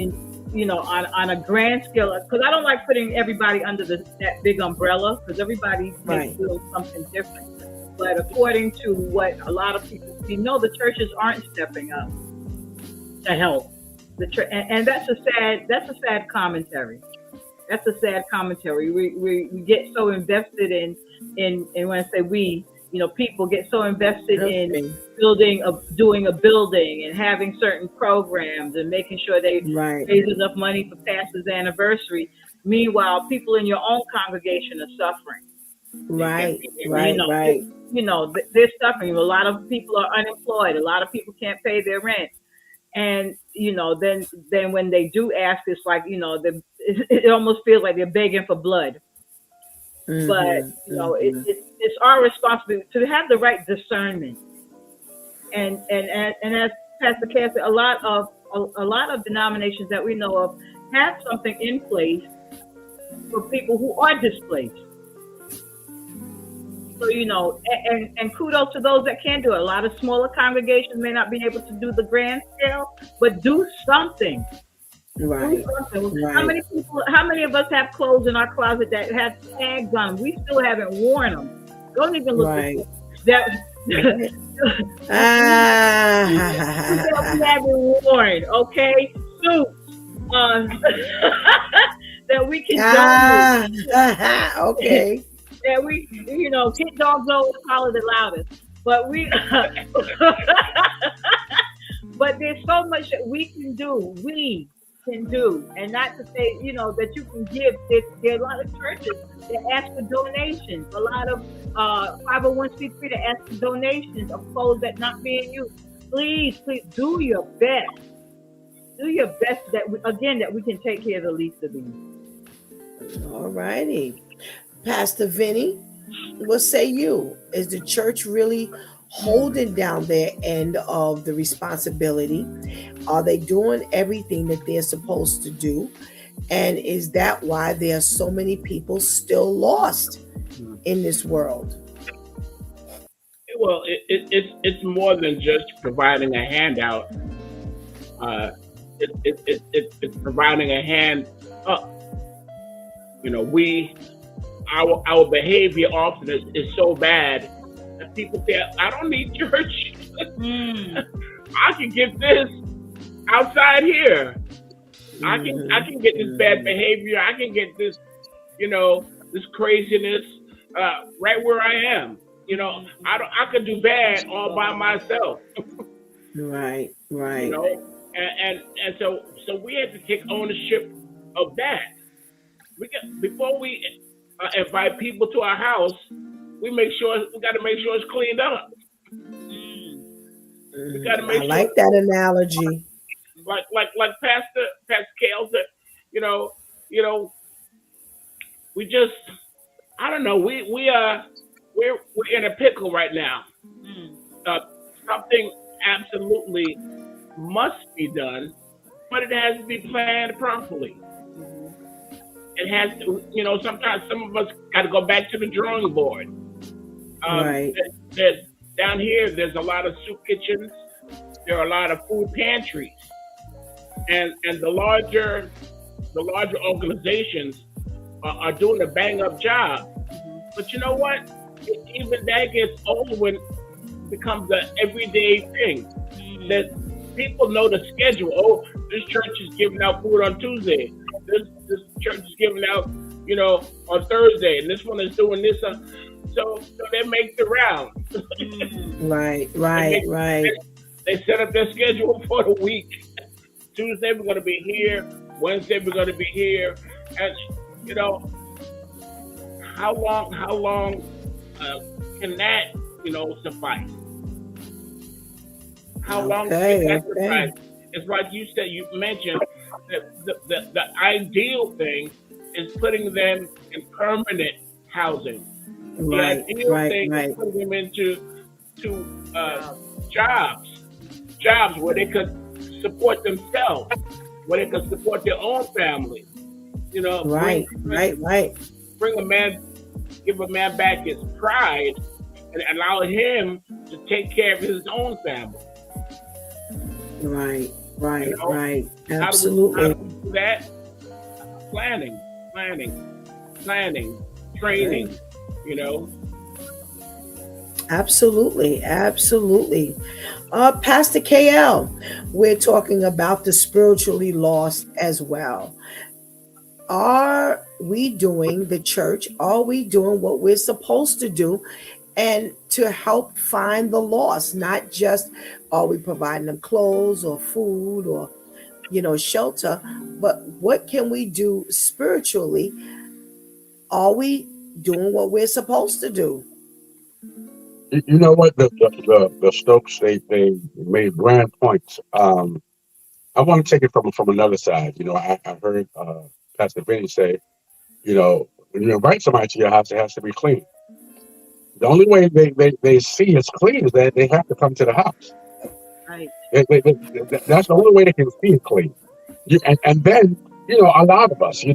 on a grand scale, because I don't like putting everybody under that big umbrella, because everybody may feel something different. But according to what a lot of people, the churches aren't stepping up to help. And that's a sad commentary. That's a sad commentary. We get so invested in when I say we, people get so invested in doing a building and having certain programs and making sure they raise enough money for pastor's anniversary. Meanwhile, people in your own congregation are suffering. Right. They're suffering. A lot of people are unemployed. A lot of people can't pay their rent. And, then when they do ask, it's like, it almost feels like they're begging for blood. But, it's our responsibility to have the right discernment. And as Pastor Cass said, a lot of denominations that we know of have something in place for people who are displaced. So, and kudos to those that can do it. A lot of smaller congregations may not be able to do the grand scale, but do something. Right. Do something. How many of us have clothes in our closet that have tags on them? We still haven't worn them. Don't even look at that. We haven't worn, okay? Suits that we can donate. Okay. That we, hit dogs always holler the loudest. But but there's so much that we can do. And not to say, that you can give. There are a lot of churches that ask for donations. A lot of 501c3 that ask for donations of clothes that not being used. Please do your best. Do your best that we can take care of the least of these. All righty. Pastor Vinny, what say you? Is the church really holding down their end of the responsibility? Are they doing everything that they're supposed to do? And is that why there are so many people still lost in this world? Well, it's more than just providing a handout. It's providing a hand up. Our behavior often is so bad that people say, I don't need church. I can get this outside here. I can get this bad behavior. I can get this, this craziness right where I am. I could do bad all by myself. Right. And so we have to take ownership of that. Before we invite people to our house, we got to make sure it's cleaned up. We got to make I like that analogy. Like Pastor Kale said, we just, I don't know, we're in a pickle right now. Something absolutely must be done, but it has to be planned properly. It has to, sometimes some of us got to go back to the drawing board. Down here, there's a lot of soup kitchens. There are a lot of food pantries, and the larger organizations are doing a bang up job. But you know what? Even that gets old when it becomes an everyday thing. That people know the schedule. Oh, this church is giving out food on Tuesday. This church is giving out, on Thursday, and this one is doing this. So they make the round. Right. They set up their schedule for the week. Tuesday we're going to be here. Wednesday we're going to be here. And how long can that suffice? How long can that suffice? It's like you said. You mentioned that the ideal thing is putting them in permanent housing. The ideal thing is putting them into jobs where they could support themselves, where they could support their own family. You know, Right. bring a man, give a man back his pride, and allow him to take care of his own family. Right. You know? Absolutely. How do we do that? Planning, training. You know. Absolutely. Pastor KL, we're talking about the spiritually lost as well. Are we doing the church? Are we doing what we're supposed to do and to help find the lost? Not just are we providing them clothes or food or shelter, but what can we do spiritually? Are we doing what we're supposed to do? You know what? The Stokes, they made grand points. I want to take it from another side. I heard Pastor Benny say, when you invite somebody to your house, it has to be clean. The only way they see it's clean is that they have to come to the house. Right. That's the only way they can see it clean. And then, a lot of us, in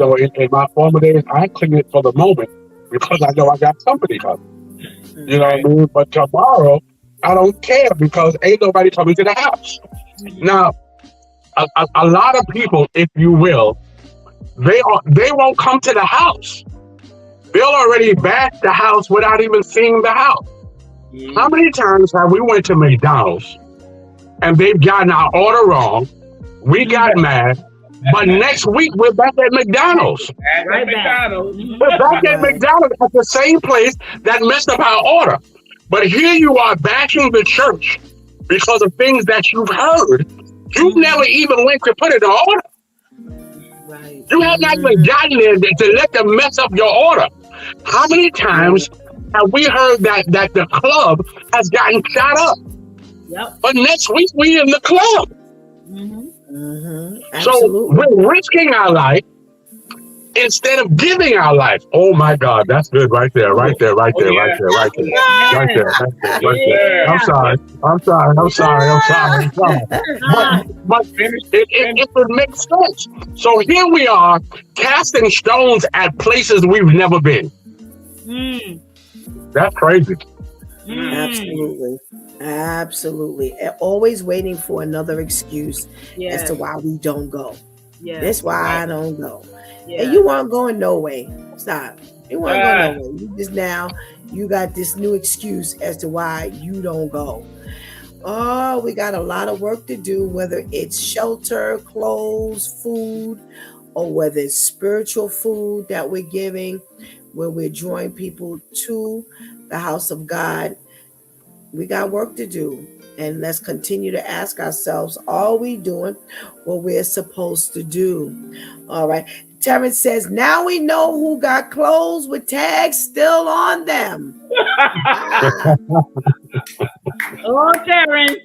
my former days, I clean it for the moment because I know I got company coming. You know what I mean? But tomorrow, I don't care because ain't nobody coming to the house. Now, a lot of people, if you will, they won't come to the house. They'll already bash the house without even seeing the house. How many times have we went to McDonald's and they've gotten our order wrong? We got mad, but next week we're back at McDonald's. We're back at McDonald's at the same place that messed up our order. But here you are bashing the church because of things that you've heard. You never even went to put it in order. Right. You have not even gotten there to let them mess up your order. How many times have we heard that the club has gotten shot up? Yep. But next week we in the club. So we're risking our life instead of giving our life. Oh my God, that's good right there. I'm sorry. But it would make sense. So here we are casting stones at places we've never been. That's crazy. Absolutely. And always waiting for another excuse as to why we don't go. That's why I don't go. And you weren't going no way. Stop. You weren't going no way. You got this new excuse as to why you don't go. Oh, we got a lot of work to do, whether it's shelter, clothes, food, or whether it's spiritual food that we're giving, where we're drawing people to the house of God. We got work to do. And let's continue to ask ourselves, are we doing what we're supposed to do? All right. Terrence says, now we know who got clothes with tags still on them. Oh, Terrence.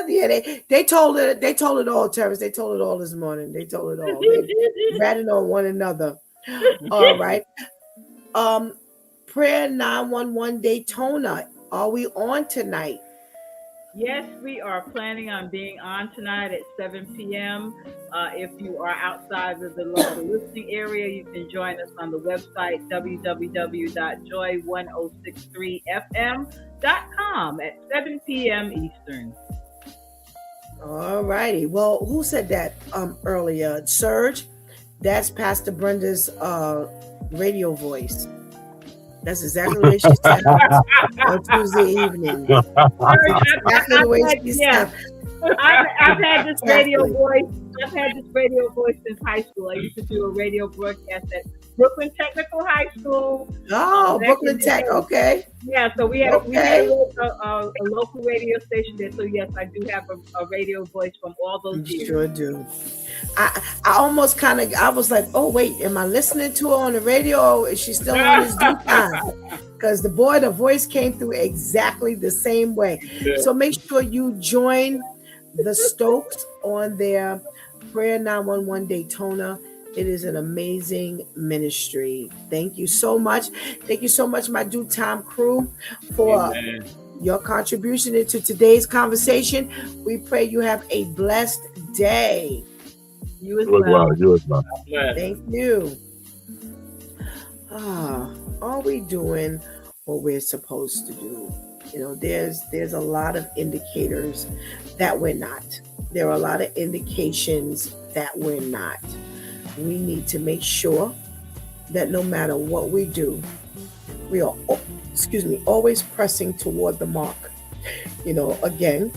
Yeah, they told it all, Terrence. They told it all this morning. They told it all. They ratted on one another. All right. Prayer 911 Daytona. Are we on tonight? Yes, we are planning on being on tonight at 7 p.m. If you are outside of the local listening area, you can join us on the website www.joy1063fm.com at 7 p.m. Eastern. All righty. Well, who said that earlier? Serge? That's Pastor Brenda's radio voice. That's exactly what she said on Tuesday evening. Exactly the way she said. I've had this radio voice. I've had this radio voice since high school. I used to do a radio broadcast at Brooklyn Technical High School. Oh, Brooklyn Tech. Okay. Yeah, so we had a local radio station there. So yes, I do have a radio voice from all those years. Sure do. I almost I was like, oh wait, am I listening to her on the radio? Is she still on this due time? Because the voice came through exactly the same way. Yeah. So make sure you join the Stokes on their Prayer 911 Daytona. It is an amazing ministry. Thank you so much. Thank you so much, my Due Time crew, for your contribution into today's conversation. We pray you have a blessed day. You as You as well. well. You as well. Bless. Thank you. Are we doing what we're supposed to do? You know, there's a lot of indicators that we're not. There are a lot of indications that we're not. We need to make sure that no matter what we do, we are, always pressing toward the mark. You know, again,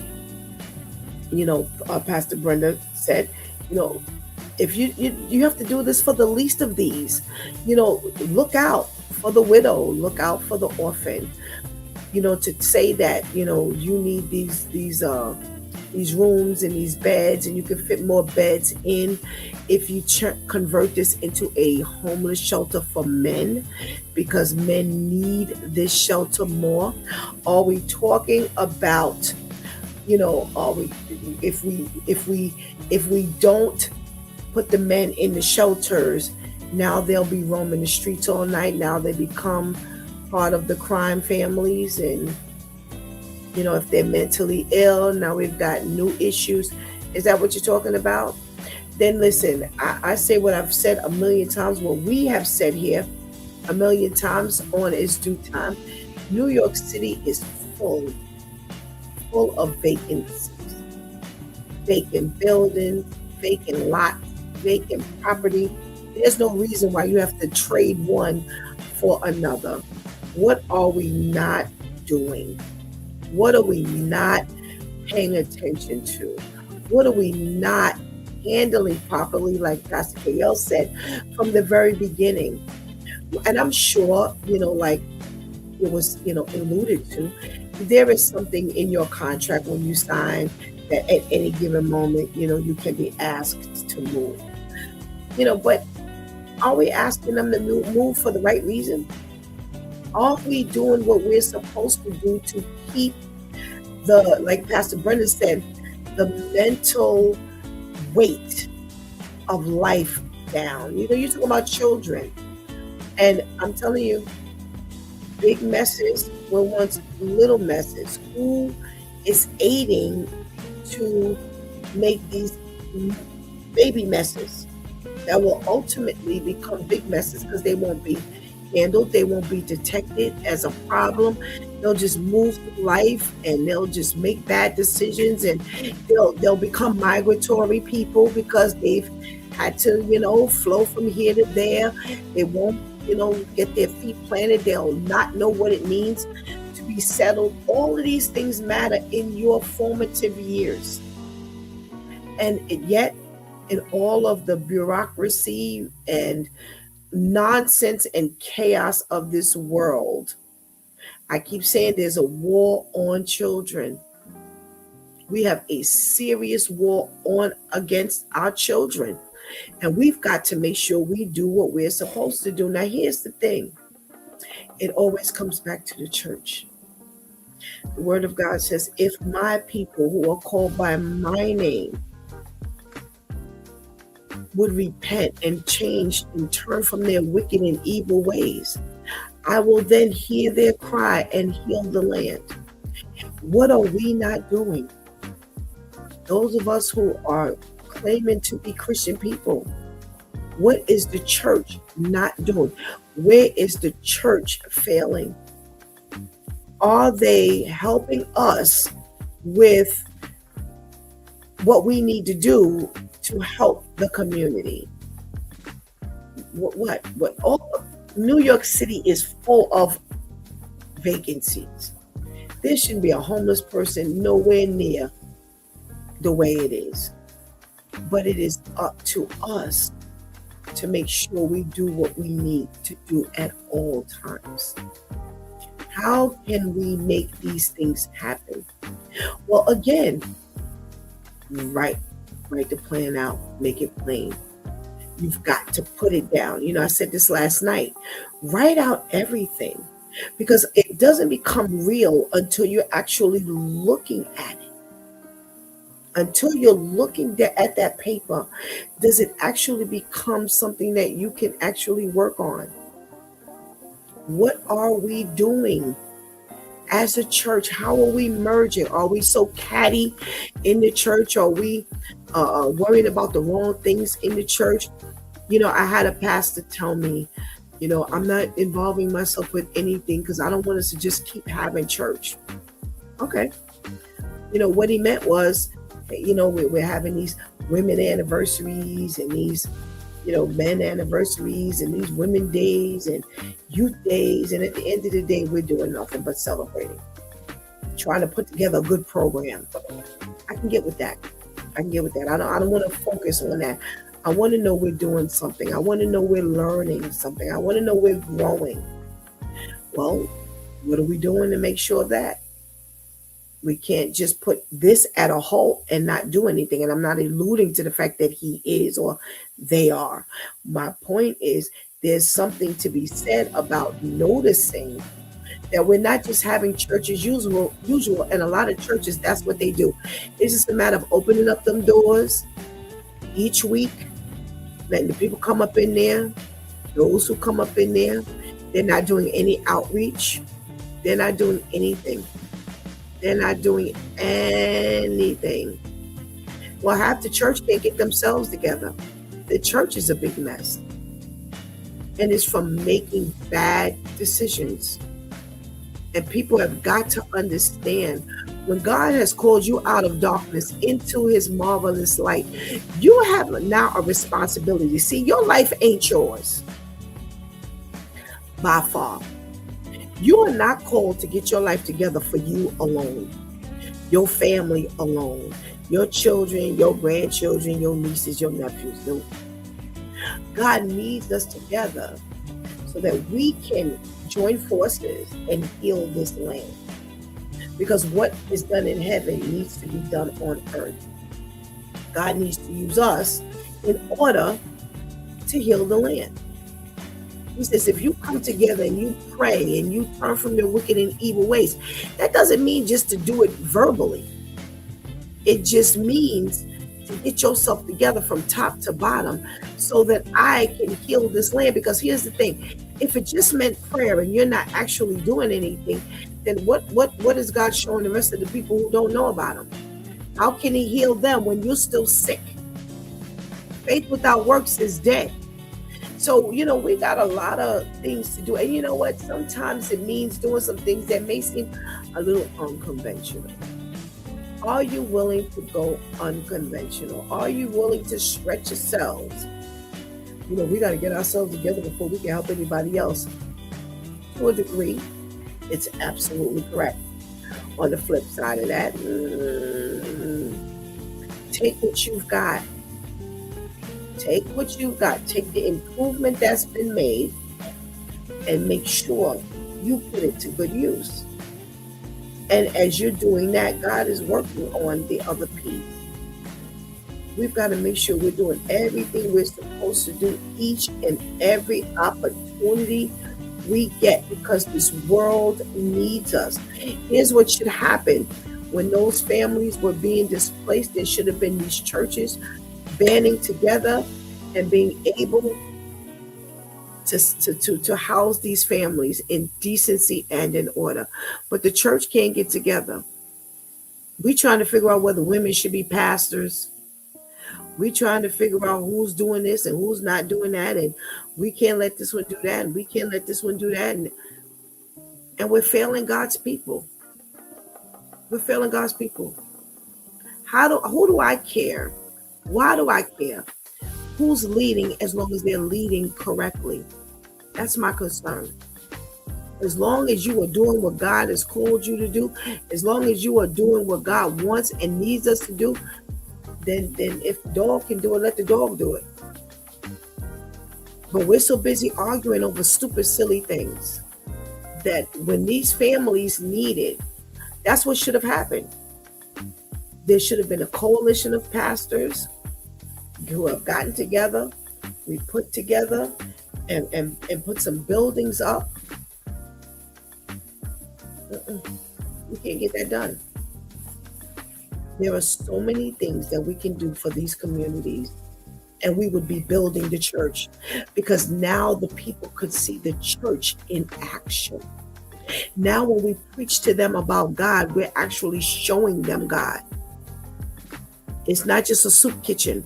Pastor Brenda said, you know, if you have to do this for the least of these, look out for the widow, look out for the orphan. To say that you need these rooms and these beds, and you can fit more beds in if you convert this into a homeless shelter for men, because men need this shelter more. Are we talking about, are we if we don't put the men in the shelters, now they'll be roaming the streets all night. Now they become part of the crime families, and if they're mentally ill, now we've got new issues. Is that what you're talking about? Then listen, I say what I've said a million times, what we have said here a million times on Is Due Time. New York City is full of vacancies, vacant buildings, vacant lots, vacant property. There's no reason why you have to trade one for another. What are we not doing? What are we not paying attention to? What are we not handling properly, like Pastor KL said, from the very beginning? And I'm sure, like it was, alluded to, there is something in your contract when you sign that at any given moment, you can be asked to move. But are we asking them to move for the right reason? Are we doing what we're supposed to do to keep like Pastor Brendan said, the mental weight of life down? You're talking about children. And I'm telling you, big messes were once little messes. Who is aiding to make these baby messes that will ultimately become big messes, because they won't be handled, they won't be detected as a problem. They'll just move through life and they'll just make bad decisions, and they'll become migratory people because they've had to flow from here to there. They won't get their feet planted. They'll not know what it means to be settled. All of these things matter in your formative years, and yet in all of the bureaucracy and nonsense and chaos of this world, I keep saying there's a war on children. We have a serious war on against our children, and we've got to make sure we do what we're supposed to do. Now, here's the thing. It always comes back to the church. The Word of God says, if my people who are called by my name would repent and change and turn from their wicked and evil ways, I will then hear their cry and heal the land. What are we not doing? Those of us who are claiming to be Christian people, what is the church not doing? Where is the church failing? Are they helping us with what we need to do to help the community? What? New York City is full of vacancies. There shouldn't be a homeless person nowhere near the way it is. But it is up to us to make sure we do what we need to do at all times. How can we make these things happen? Well, again, write the plan out, make it plain. You've got to put it down. I said this last night. Write out everything, because it doesn't become real until you're actually looking at it. Until you're looking at that paper, does it actually become something that you can actually work on? What are we doing as a church? How are we merging? Are we so catty in the church? Are we worrying about the wrong things in the church. I had a pastor tell me, I'm not involving myself with anything because I don't want us to just keep having church. Okay. What he meant was, we're having these women anniversaries and these, men anniversaries and these women days and youth days. And at the end of the day, we're doing nothing but celebrating, trying to put together a good program. I can get with that. I don't want to focus on that. I want to know we're doing something. I want to know we're learning something. I want to know we're growing. Well, what are we doing to make sure that? We can't just put this at a halt and not do anything. And I'm not alluding to the fact that he is or they are. My point is there's something to be said about noticing that we're not just having church as usual. And a lot of churches, that's what they do. It's just a matter of opening up them doors each week, letting the people come up in there. Those who come up in there, they're not doing any outreach. They're not doing anything. Well, half the church can't get themselves together. The church is a big mess. And it's from making bad decisions. And people have got to understand, when God has called you out of darkness into his marvelous light, you have now a responsibility. See, your life ain't yours by far. You are not called to get your life together for you alone, your family alone, your children, your grandchildren, your nieces, your nephews. No. God needs us together so that we can join forces and heal this land. Because what is done in heaven needs to be done on earth. God needs to use us in order to heal the land. He says, if you come together and you pray and you turn from your wicked and evil ways, that doesn't mean just to do it verbally. It just means to get yourself together from top to bottom so that I can heal this land. Because here's the thing, if it just meant prayer and you're not actually doing anything, then what is God showing the rest of the people who don't know about him? How can he heal them when you're still sick? Faith without works is dead. So, we got a lot of things to do. And you know what? Sometimes it means doing some things that may seem a little unconventional. Are you willing to go unconventional? Are you willing to stretch yourselves? We got to get ourselves together before we can help anybody else. To a degree, it's absolutely correct. On the flip side of that, take what you've got. Take what you've got. Take the improvement that's been made and make sure you put it to good use. And as you're doing that, God is working on the other piece. We've got to make sure we're doing everything we're supposed to do each and every opportunity we get, because this world needs us. Here's what should happen. When those families were being displaced, there should have been these churches banding together and being able to house these families in decency and in order. But the church can't get together. We're trying to figure out whether women should be pastors. We're trying to figure out who's doing this and who's not doing that. And we can't let this one do that. And we can't let this one do that. And we're failing God's people. We're failing God's people. Who do I care? Why do I care? Who's leading as long as they're leading correctly? That's my concern. As long as you are doing what God has called you to do, as long as you are doing what God wants and needs us to do, then if the dog can do it, let the dog do it. But we're so busy arguing over stupid, silly things that when these families needed, that's what should have happened. There should have been a coalition of pastors who have gotten together. We put together and put some buildings up. We can't get that done. There are so many things that we can do for these communities, and we would be building the church, because now the people could see the church in action. Now when we preach to them about God, we're actually showing them God. It's not just a soup kitchen.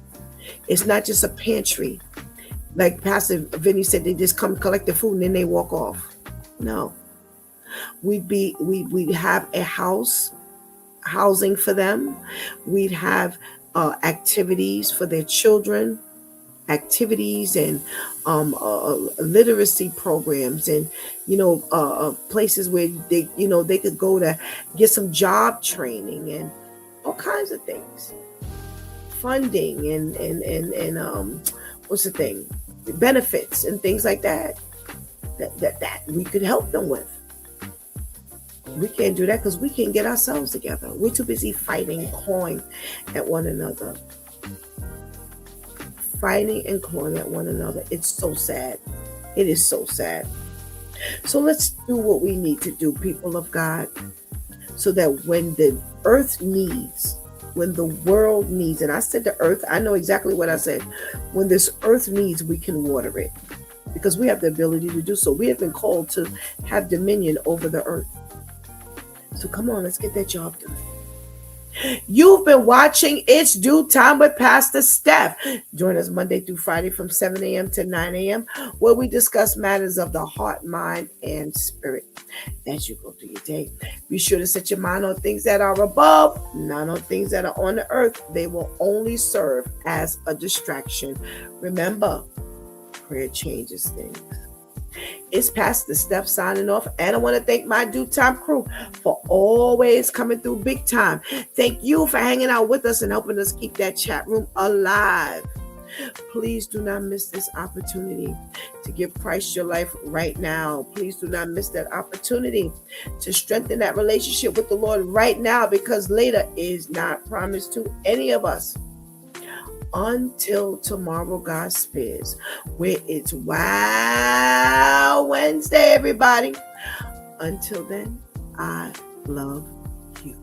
It's not just a pantry. Like Pastor Vinny said, they just come collect the food and then they walk off. No. We'd have a housing for them. We'd have activities for their children, activities and literacy programs, and places where they could go to get some job training and all kinds of things, funding and what's the thing, benefits and things like that we could help them with. We can't do that because we can't get ourselves together. We're too busy fighting, clawing at one another. Fighting and clawing at one another. It's so sad. It is so sad. So let's do what we need to do, people of God, so that when the earth needs, when the world needs, and I said the earth, I know exactly what I said. When this earth needs, we can water it because we have the ability to do so. We have been called to have dominion over the earth. So come on, let's get that job done. You've been watching It's Due Time with Pastor Steph. Join us Monday through Friday from 7 a.m. to 9 a.m. where we discuss matters of the heart, mind, and spirit. As you go through your day, be sure to set your mind on things that are above, not on things that are on the earth. They will only serve as a distraction. Remember, prayer changes things. It's Pastor Steph signing off, and I want to thank my Due Time crew for always coming through big time. Thank you for hanging out with us and helping us keep that chat room alive. Please do not miss this opportunity to give Christ your life right now. Please do not miss that opportunity to strengthen that relationship with the Lord right now, because later is not promised to any of us. Until tomorrow, God spares, where it's Wow Wednesday, everybody. Until then, I love you.